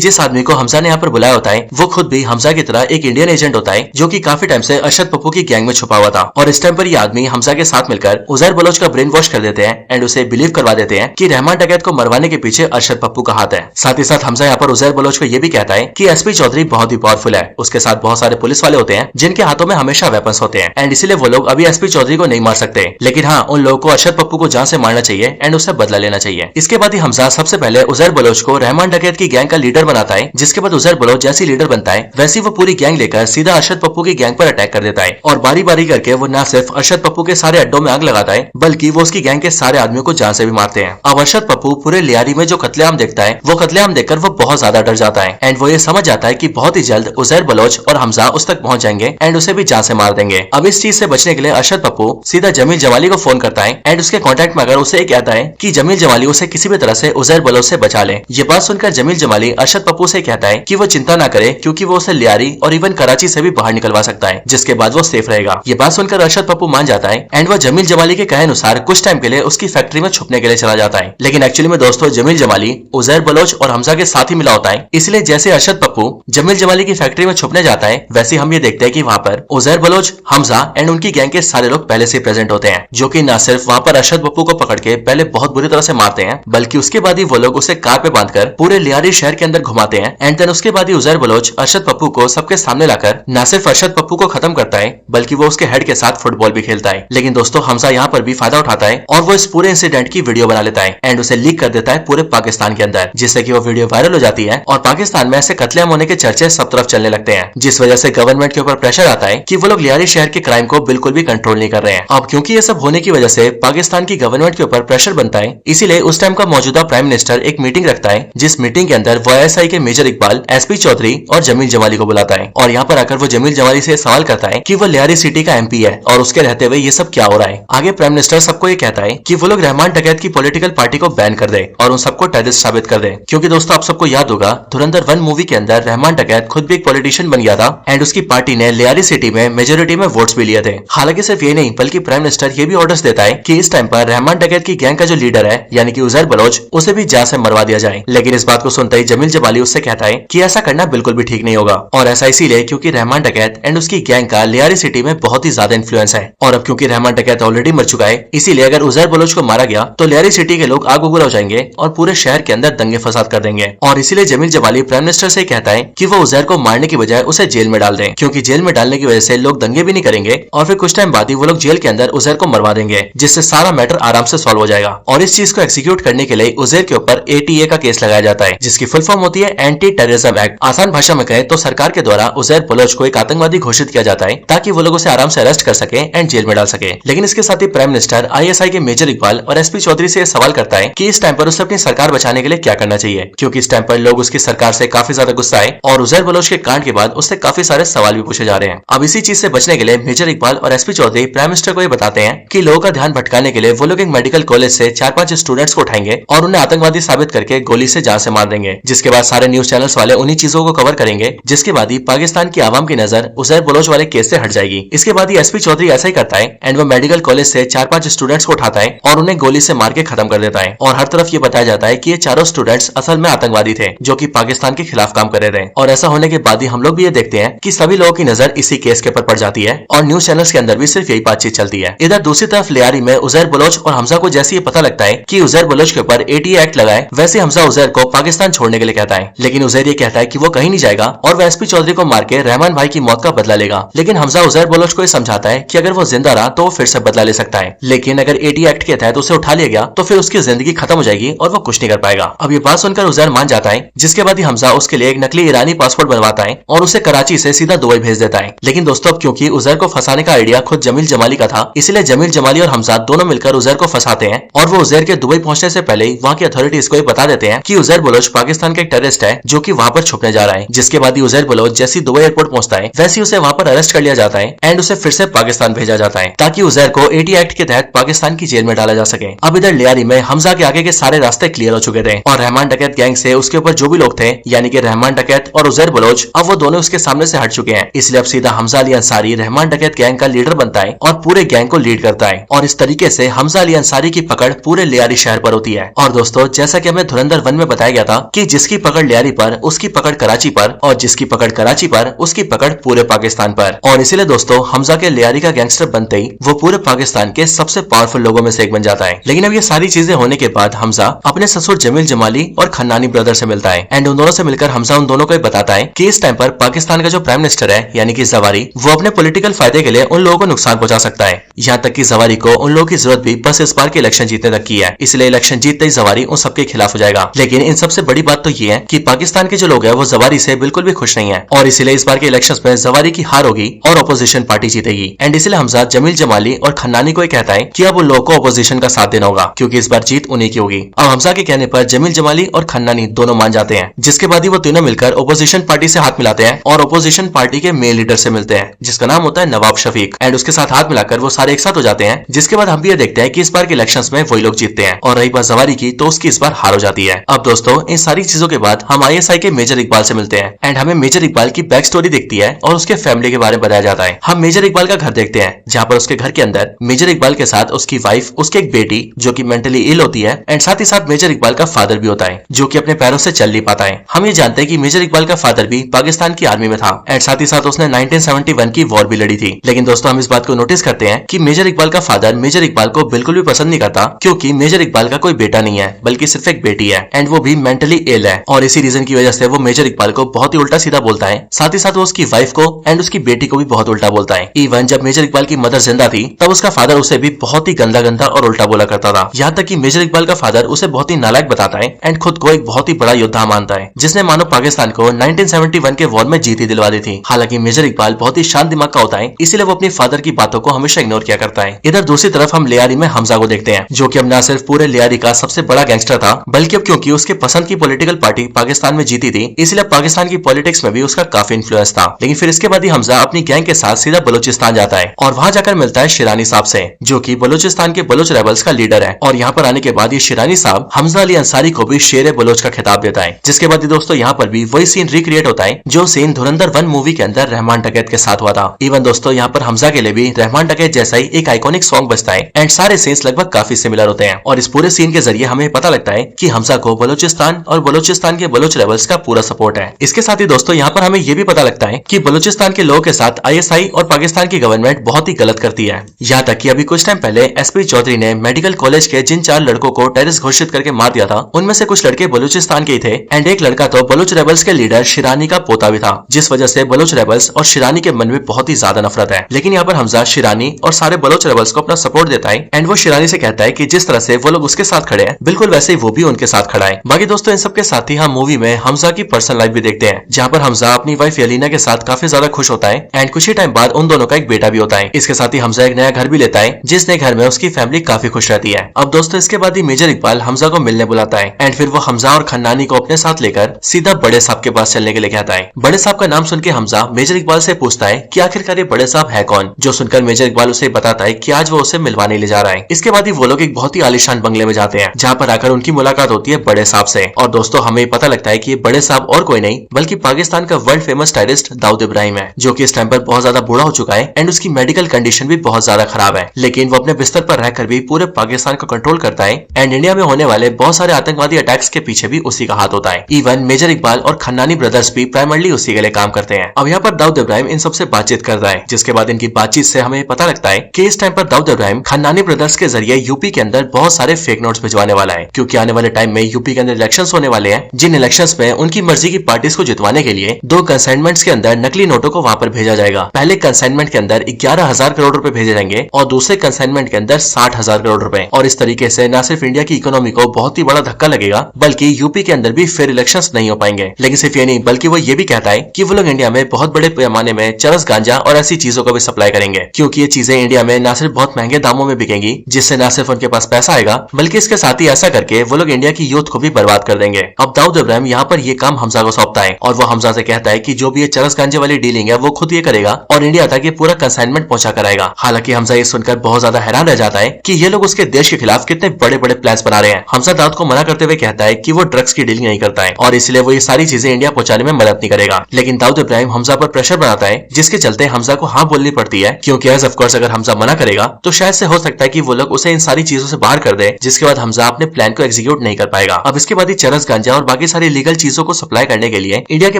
जिस आदमी को हमजा ने यहाँ पर बुलाया होता है वो खुद भी हमजा की तरह एक इंडियन एजेंट होता है जो कि काफी टाइम से अरशद पप्पू की गैंग में छुपा हुआ था और इस टाइम पर ये आदमी हमजा के साथ मिलकर उजैर बलोच का ब्रेन वॉश कर देते हैं एंड उसे बिलीव करवा देते हैं कि रहमान डकैत को मरवाने के पीछे अरशद पप्पू का हाथ है। साथ ही साथ हमजा यहाँ पर उजैर बलोच को ये भी कहता है कि एसपी चौधरी बहुत ही पावरफुल है, उसके साथ बहुत सारे पुलिस वाले होते हैं जिनके हाथों में हमेशा वेपन्स होते हैं एंड इसीलिए वो लोग अभी एसपी चौधरी को नहीं मार सकते, लेकिन हाँ उन लोगों को अरशद पप्पू को जान से मारना चाहिए एंड उससे बदला लेना चाहिए। इसके बाद ही हमजा सबसे पहले उजैर बलोच को रहमान डकैत की गैंग का लीडर बनाता है, जिसके बाद उजैर बलोच जैसी लीडर बनता है वैसी वो पूरी गैंग लेकर सीधा अरशद पप्पू की गैंग पर अटैक कर देता है और बारी बारी करके वो न सिर्फ अरशद पप्पू के सारे अड्डों में आग लगाता है बल्कि वो उसकी गैंग के सारे आदमियों को जान से भी मारते हैं। अब अरशद पप्पू पूरे लियारी में जो कत्लेआम देखता है वो कत्लेआम देखकर वो बहुत ज्यादा डर जाता है एंड वो ये समझ जाता है कि बहुत ही जल्द उजैर बलोच और हमजा उस तक पहुंच जाएंगे एंड उसे भी जान से मार देंगे। अब इस चीज से बचने के लिए अरशद पप्पू सीधा जमील जमाली को फोन करता है एंड उसके कॉन्टेक्ट में अगर उसे एक आता है कि जमील जमाली उसे किसी भी तरह से उजैर बलोच से बचा ले। ये बात सुनकर जमील जमाली अरशद पप्पू से कहता है कि वो चिंता ना करे क्योंकि वो उसे लियारी और इवन कराची से भी बाहर निकलवा सकता है, जिसके बाद वो सेफ रहेगा। ये बात सुनकर अरशद पप्पू मान जाता है एंड वो जमील जमाली के कहे अनुसार कुछ टाइम के लिए उसकी फैक्ट्री में छुपने के लिए चला जाता है। लेकिन एक्चुअली में दोस्तों जमील जमाली उजैर बलोच और हमजा के साथ ही मिला होता है, इसलिए जैसे अरशद पप्पू जमील जमाली की फैक्ट्री में छुपने जाता है वैसे हम ये देखते हैं कि वहाँ पर उजैर बलोच, हमजा एंड उनकी गैंग के सारे लोग पहले से प्रेजेंट होते हैं, जो कि न सिर्फ वहाँ पर अरशद पप्पू को पकड़ के पहले बहुत बुरी तरह से मारते हैं बल्कि उसके बाद ही वो लोग उसे कार पे बांधकर पूरे लियारी शहर के अंदर घुमाते हैं एंड देन उसके बाद ही उजैर बलोच अरशद पप्पू को सबके सामने लाकर न सिर्फ अरशद पप्पू को खत्म करता है बल्कि वो उसके हेड के साथ फुटबॉल भी खेलता है। लेकिन दोस्तों हमजा यहाँ पर भी फायदा उठाता है और वो इस पूरे इंसिडेंट की वीडियो बना लेता है एंड उसे लीक कर देता है पूरे पाकिस्तान के अंदर, जिससे कि वो वीडियो वायरल हो जाती है और पाकिस्तान में ऐसे कत्लेआम होने के चर्चे सब तरफ चलने लगते हैं, जिस वजह से गवर्नमेंट के ऊपर प्रेशर आता है कि वो लोग लियारी शहर के क्राइम को बिल्कुल भी कंट्रोल नहीं कर रहे हैं। अब क्योंकि ये सब होने की वजह से पाकिस्तान की गवर्नमेंट के ऊपर प्रेशर बनता है, इसीलिए उस टाइम का मौजूदा प्राइम मिनिस्टर एक मीटिंग रखता है, जिस मीटिंग के अंदर वो आईएसआई के मेजर इकबाल, एसपी चौधरी और जमील जमाली को बुलाता है और यहाँ पर आकर वो जमील जमाली से सवाल करता है कि वो लियारी सिटी का एमपी है और उसके रहते हुए ये सब क्या हो रहा है। आगे प्राइम मिनिस्टर सबको ये कहता है कि वो लोग रहमान डकैत की पॉलिटिकल पार्टी को बैन कर दे और उन सबको टेररिस्ट साबित कर दे, क्योंकि दोस्तों आप सबको याद होगा धुरंधर 1 मूवी के अंदर रहमान डकैत खुद भी एक पॉलिटिशियन बन गया था एंड उसकी पार्टी ने लियारी सिटी में मेजोरिटी में वोट्स भी लिए थे। हालांकि सिर्फ ये नहीं बल्कि प्राइम मिनिस्टर ये भी ऑर्डर्स देता है कि इस टाइम पर रहमान डकैत की गैंग का जो लीडर है यानी कि उजैर बलोच, उसे भी जान से मरवा दिया जाए। लेकिन इस बात को सुनते ही जमील जमाली उससे कहता है कि ऐसा करना बिल्कुल भी ठीक नहीं होगा और ऐसा इसीलिए क्योंकि रहमान डकैत एंड उसकी गैंग का लियारी सिटी में बहुत ही ज्यादा इन्फ्लुएंस है और अब क्योंकि रहमान डकैत ऑलरेडी मर चुका है, इसीलिए अगर उजैर बलोच को मारा गया तो लियारी सिटी के लोग आग उगल हो जाएंगे और पूरे शहर के अंदर दंगे फसाद कर देंगे और इसीलिए जमील जमाली प्राइम मिनिस्टर से कहता है कि वो उजैर को मारने की बजाय उसे जेल में डाल दें, क्योंकि जेल में डालने की वजह से लोग दंगे भी नहीं करेंगे और फिर कुछ टाइम बाद ही वो लोग जेल के अंदर उजैर को मरवा देंगे, जिससे सारा मैटर आराम से सॉल्व हो जाएगा। और इस चीज को एक्सिक्यूट करने के लिए उजैर के ऊपर ऊपर ATA का केस लगाया जाता है, जिसकी फुल फॉर्म होती है एंटी टेररिज्म एक्ट। आसान भाषा में कहें तो सरकार के द्वारा उजैर बलोच को एक आतंकवादी घोषित किया जाता है ताकि वो लोग उसे आराम से अरेस्ट कर सके एंड जेल में डाल सके। लेकिन इसके साथ ही प्राइम मिनिस्टर ISI के मेजर इकबाल और SP चौधरी से सवाल करता है कि इस टाइम पर उसे अपनी सरकार बचाने के लिए क्या करना चाहिए, क्योंकि इस टाइम पर लोग उसकी सरकार से काफी ज्यादा गुस्सा है और उजैर बलोच के कांड के बाद उससे काफी सारे सवाल भी पूछे जा रहे हैं। अब इसी चीज से बचने के लिए मेजर इकबाल और SP चौधरी प्राइम मिनिस्टर को ये बताते हैं कि लोगों का ध्यान भटकाने के लिए वो लोग एक मेडिकल कॉलेज से 4-5 स्टूडेंट्स को उठाएंगे और उन्हें आतंकवादी साबित करके गोली से जान से मार देंगे, जिसके बाद सारे न्यूज चैनल्स वाले उन्हीं चीजों को कवर करेंगे, जिसके बाद ही पाकिस्तान की आवाम की नजर उजैर बलोच वाले केस से हट जाएगी। इसके बाद ही SP चौधरी ऐसा ही करता है एंड वो मेडिकल कॉलेज से 4-5 स्टूडेंट्स को उठाता है और उन्हें गोली से मार के खत्म कर देता है। और हर तरफ ये बताया जाता है कि ये चारों स्टूडेंट्स असल में आतंकवादी थे जो कि पाकिस्तान के खिलाफ काम कर रहे थे। और ऐसा होने के बाद ही हम लोग भी ये देखते हैं कि सभी लोगों की नजर इसी केस के ऊपर पड़ जाती है और न्यूज चैनल्स के अंदर भी सिर्फ यही बातचीत चलती है। इधर दूसरी तरफ लियारी में उजैर बलोच और हमजा को जैसे ये पता लगता है कि उजैर बलोच के ऊपर ATA एक्ट लगा है, वैसे हमजा उजैर को पाकिस्तान छोड़ने के लिए कहता है। लेकिन उजैर ये कहता है कि वो कहीं नहीं जाएगा और वह SP चौधरी को मार के रहमान भाई की मौत का बदला लेगा। लेकिन हमजा उजैर बलोच को समझाता है कि अगर वो जिंदा रहा तो वो फिर से बदला ले सकता है, लेकिन अगर ATA एक्ट के तहत उसे उठा लिया गया तो फिर उसकी जिंदगी खत्म हो जाएगी और वो कुछ नहीं कर पाएगा। अब ये बात सुनकर उजैर मान जाता है, जिसके बाद ही हमजा उसके लिए एक नकली ईरानी पासपोर्ट बनवाता है और उसे कराची से सीधा दुबई भेज देता है। लेकिन दोस्तों अब क्योंकि उजैर को फंसाने का आइडिया खुद जमील जमाली का था, इसलिए जमील जमाली और हमजा दोनों मिलकर उजैर को फंसाते हैं और वो उजैर के दुबई पहुंचने से पहले ही वहाँ की अथॉरिटीज को बता देते हैं कि उजैर बलोच पाकिस्तान का एक टेररिस्ट है जो कि वहाँ पर छुपने जा रहा है। जिसके बाद ही उजैर बलोच जैसी दुबई एयरपोर्ट पहुंचता है वैसे उसे वहाँ पर अरेस्ट कर लिया जाता है एंड उसे फिर से पाकिस्तान भेजा जाता है ताकि उजैर को ATA एक्ट के तहत पाकिस्तान की जेल में डाला जा सके। अब इधर लियारी में हमजा के आगे के सारे रास्ते क्लियर हो चुके थे और रहमान डकैत गैंग से उसके ऊपर जो भी लोग थे यानी कि रहमान डकैत और उजैर बलोच अब वो दोनों उसके सामने से हट चुके हैं। इसलिए अब सीधा हमजा अली अंसारी रहमान डकैत गैंग का लीडर बनता है और पूरे गैंग को लीड करता है और इस तरीके से हमजा अली अंसारी की पकड़ पूरे लियारी शहर पर होती है। और दोस्तों जैसा कि हमें धुरंधर 1 में बताया गया था कि जिसकी पकड़ लियारी पर उसकी पकड़ कराची पर और जिसकी पकड़ कराची पर उसकी पकड़ पूरे पाकिस्तान पर। और इसीलिए दोस्तों हमजा के लियारी का गैंगस्टर बनते ही वो पूरे पाकिस्तान के सबसे पावरफुल लोगों में से एक बन जाता है। लेकिन अब ये सारी चीजें होने के बाद हमजा अपने ससुर जमील जमाली और खन्नानी ब्रदर से मिलता है एंड उन दोनों से मिलकर हमजा उन दोनों को बताता है कि इस टाइम पर पाकिस्तान का जो प्राइम मिनिस्टर है यानी कि जवारी वो अपने पॉलिटिकल फायदे के लिए उन लोगों को नुकसान पहुंचा सकता है। यहाँ तक कि जवारी को उन लोगों की जरूरत भी बस इस बार के इलेक्शन जीतने तक की है, इसलिए इलेक्शन जीतते ही जवारी उन सबके खिलाफ हो जाएगा। लेकिन इन सबसे बड़ी बात तो ये है कि पाकिस्तान के जो लोग हैं वो जवारी से बिल्कुल भी खुश नहीं है और इसीलिए इस बार के इलेक्शन में जवारी की हार होगी और अपोजिशन पार्टी जीतेगी। एंड इसलिए हमजा जमील जमाली और खन्नानी को कहता है कि अब उन लोगों को अपोजिशन का साथ देना होगा क्योंकि इस बार जीत उन्हीं की होगी। अब हमजा के कहने पर जमील जमाली और खन्नानी दोनों मान जाते हैं, जिसके बाद ही वो तीनों मिलकर अपोजिशन पार्टी से हाथ मिलाते हैं और अपोजिशन पार्टी के मेन लीडर से मिलते हैं जिसका नाम होता है नवाब शफीक एंड उसके साथ हाथ मिलाकर वो सारे एक साथ हो जाते हैं। जिसके बाद हम भी ये देखते हैं कि इस बार के इलेक्शंस में वही लोग जीतते हैं और रही बात जवारी की तो उसकी इस बार हार हो जाती है। अब दोस्तों इन सारी चीजों के बाद हम ISI के मेजर इकबाल से मिलते हैं एंड हमें मेजर इकबाल की बैक स्टोरी दिखती है और उसके फैमिली के बारे में बताया जाता है। हम मेजर इकबाल का घर देखते हैं जहाँ पर उसके घर के अंदर मेजर इकबाल के साथ उसकी वाइफ, उसकी एक बेटी जो कि मेंटली इल होती है एंड साथ ही साथ मेजर इकबाल का फादर भी होता है जो कि अपने पैरों से चल नहीं पाता है। हम ये जानते हैं कि मेजर इकबाल का फादर भी पाकिस्तान की आर्मी में था एंड साथ ही साथ उसने 1971 की वॉर भी लड़ी थी। लेकिन दोस्तों हम इस बात को नोटिस करते हैं कि मेजर इकबाल का फादर मेजर इकबाल को बिल्कुल भी पसंद नहीं करता क्योंकि मेजर इकबाल का कोई बेटा नहीं है बल्कि सिर्फ एक बेटी है एंड वो भी मेंटली इल है और इसी रीजन की वजह से वो मेजर इकबाल को बहुत ही उल्टा सीधा बोलता है। साथ ही साथ वो उसकी वाइफ को एंड उसकी बेटी को भी बहुत उल्टा बोलता है। इवन जब मेजर इकबाल की मदर जिंदा थी तब उसका फादर उसे भी बहुत ही गंदा गंदा और उल्टा बोला करता था। यहाँ तक कि मेजर इकबाल का फादर उसे बहुत ही नालायक बताता है एंड खुद को एक बहुत ही बड़ा योद्धा मानता है जिसने मानो पाकिस्तान को 1971 के वॉर में जीत ही दिलवा दी थी। हालांकि मेजर इकबाल बहुत ही शांत दिमाग का होता है इसीलिए वो अपनी फादर की बातों को हमेशा इग्नोर किया करता है। इधर दूसरी तरफ हम लियारी में हमजा को देखते हैं जो कि अब न सिर्फ पूरे लियारी का सबसे बड़ा गैंगस्टर था बल्कि अब क्योंकि उसके पसंद की पॉलिटिकल पार्टी पाकिस्तान में जीती थी इसलिए पाकिस्तान की पॉलिटिक्स में भी उसका काफी इन्फ्लुएंस था। लेकिन फिर इसके बाद ही हमजा अपनी गैंग के साथ सीधा बलूचिस्तान जाता है और वहां जाकर मिलता है शिरानी साहब से जो कि बलूचिस्तान के बलोच रेबल्स का लीडर है। और यहाँ पर आने के बाद ये शिरानी साहब हमजा अली अंसारी को भी शेर बलोच का खिताब देता है। जिसके बाद दोस्तों यहाँ पर भी वही सीन रिक्रिएट होता है जो सीन धुरंधर 1 मूवी के अंदर रहमान डकैत के साथ हुआ था। इवन दोस्तों यहाँ पर हमजा के लिए भी रहमान डकैत जैसा ही एक आइकॉनिक सॉन्ग बजता है एंड सारे सीन्स लगभग काफी सिमिलर होते हैं और इस पूरे सीन के जरिए हमें पता लगता है कि हमजा को बलूचिस्तान और बलूचिस्तान के बलोच रेबल्स का पूरा सपोर्ट है। इसके साथ ही दोस्तों यहाँ पर हमें यह भी पता लगता है कि बलूचिस्तान के लोगों के साथ ISI और पाकिस्तान की गवर्नमेंट बहुत ही गलत करती है। यहाँ तक कि अभी कुछ टाइम पहले SP चौधरी ने मेडिकल कॉलेज के जिन 4 लड़कों को टेररिस्ट घोषित करके मार दिया था उनमें से कुछ लड़के बलूचिस्तान के ही थे एंड एक लड़का तो बलूच रेबल्स के लीडर शिरानी का पोता भी था, जिस वजह से बलूच रेबल्स और शिरानी के मन में बहुत ही ज्यादा नफरत है। लेकिन यहाँ पर हमजा शिरानी और सारे बलूच रेबल्स को अपना सपोर्ट देता है एंड वो शिरानी से कहता है कि जिस तरह से वो लोग उसके साथ खड़े हैं बिल्कुल वैसे ही वो भी उनके साथ खड़ा है। बाकी दोस्तों इन सबके साथ ही हम मूवी में हमजा की पर्सनल लाइफ भी देखते हैं, जहाँ पर हमजा अपनी वाइफ यलीना के साथ काफी ज्यादा खुश होता है एंड कुछ ही टाइम बाद उन दोनों का एक बेटा भी होता है। इसके साथ ही हमजा एक नया घर भी लेता है, जिस नए घर में उसकी फैमिली काफी खुश रहती है। अब दोस्तों इसके बाद ही मेजर इकबाल हमजा को मिलने बुलाता है एंड फिर वो हमजा और खन्नानी को अपने साथ लेकर सीधा बड़े साहब के पास चलने के लिए कहता है। बड़े साहब का नाम सुन के हमजा मेजर इकबाल से पूछता है कि आखिरकार ये बड़े साहब है कौन, जो सुनकर मेजर इकबाल उसे बताता है कि आज वो उसे मिलवाने ले जा रहा है। इसके बाद ही वो लोग एक बहुत ही आलीशान बंगले में जाते हैं, जहाँ पर आकर उनकी मुलाकात होती है बड़े साहब से। और दोस्तों हमें पता लगता है कि ये बड़े साहब और कोई नहीं बल्कि पाकिस्तान का world famous stylist Dawood Ibrahim है, जो कि इस टाइम पर बहुत ज्यादा बूढ़ा हो चुका है एंड उसकी मेडिकल कंडीशन भी बहुत ज्यादा खराब है। लेकिन वो अपने बिस्तर पर रहकर भी पूरे पाकिस्तान को कंट्रोल करता है एंड इंडिया में होने वाले बहुत सारे आतंकवादी अटैक्स के पीछे भी उसी का हाथ होता है। इवन मेजर इकबाल और खन्नानी ब्रदर्स भी प्राइमरली उसी के लिए काम करते हैं। अब यहाँ पर दाऊद इब्राहिम इन सबसे बातचीत करता है, जिसके बाद इनकी बातचीत से हमें पता लगता है कि इस टाइम पर दाऊद इब्राहिम खन्नानी ब्रदर्स के जरिए यूपी के अंदर बहुत सारे फेक नोट्स भिजवाने वाला है, क्योंकि आने वाले टाइम में यूपी के अंदर इलेक्शंस होने वाले हैं, जिन इलेक्शंस में उनकी मर्जी की पार्टीज को जितवाने के लिए 2 कंसाइनमेंट्स के अंदर नकली नोटों को वहां पर भेजा जाएगा। पहले कंसाइनमेंट के अंदर 11,000 करोड़ रुपए भेजे जाएंगे और दूसरे कंसाइनमेंट के अंदर 60,000 करोड़ रुपए। और इस तरीके से न सिर्फ इंडिया की इकोनॉमी को बहुत ही बड़ा धक्का लगेगा, बल्कि यूपी के अंदर भी फेयर इलेक्शंस नहीं हो पाएंगे। लेकिन सिर्फ ये नहीं, बल्कि वो ये भी कहता है कि वो लोग इंडिया में बहुत बड़े पैमाने में चरस, गांजा और ऐसी चीजों को भी सप्लाई करेंगे, क्योंकि ये चीजें इंडिया में न सिर्फ बहुत महंगे दामों में बिकेंगी, जिससे न सिर्फ उनके पास पैसा आएगा, बल्कि इसके साथ ही ऐसा करके वो लोग इंडिया की यूथ को भी बर्बाद कर देंगे। अब दाऊद इब्राहिम यहाँ पर ये काम हमजा को सौंपता है और वो हमजा से कहता है कि जो भी ये चरस गांजे वाली डीलिंग है वो खुद ये करेगा और इंडिया तक ये पूरा कंसाइनमेंट पहुंचा कराएगा। हालांकि हमजा ये सुनकर बहुत ज्यादा हैरान रह जाता है कि ये लोग उसके देश के खिलाफ कितने बड़े बड़े प्लान्स बना रहे हैं। हमजा दाऊद को मना करते हुए कहता है कि वो ड्रग्स की डीलिंग नहीं करता है और इसलिए वो ये सारी चीजें इंडिया पहुंचाने में मदद नहीं करेगा। लेकिन दाऊद इब्राहिम हमजा पर प्रेशर बनाता है, जिसके चलते हमजा को हाँ बोलनी पड़ती है, क्योंकि एज ऑफ कोर्स अगर हमजा मना करेगा तो शायद से हो सकता है कि वो लोग उसे इन सारी चीजों से बाहर कर दे, जिसके बाद हमजा अपने प्लान को एग्जीक्यूट नहीं कर पाएगा। अब इसके बाद ही चरस, गांजा और बाकी सारी लीगल चीजों को सप्लाई करने के लिए इंडिया के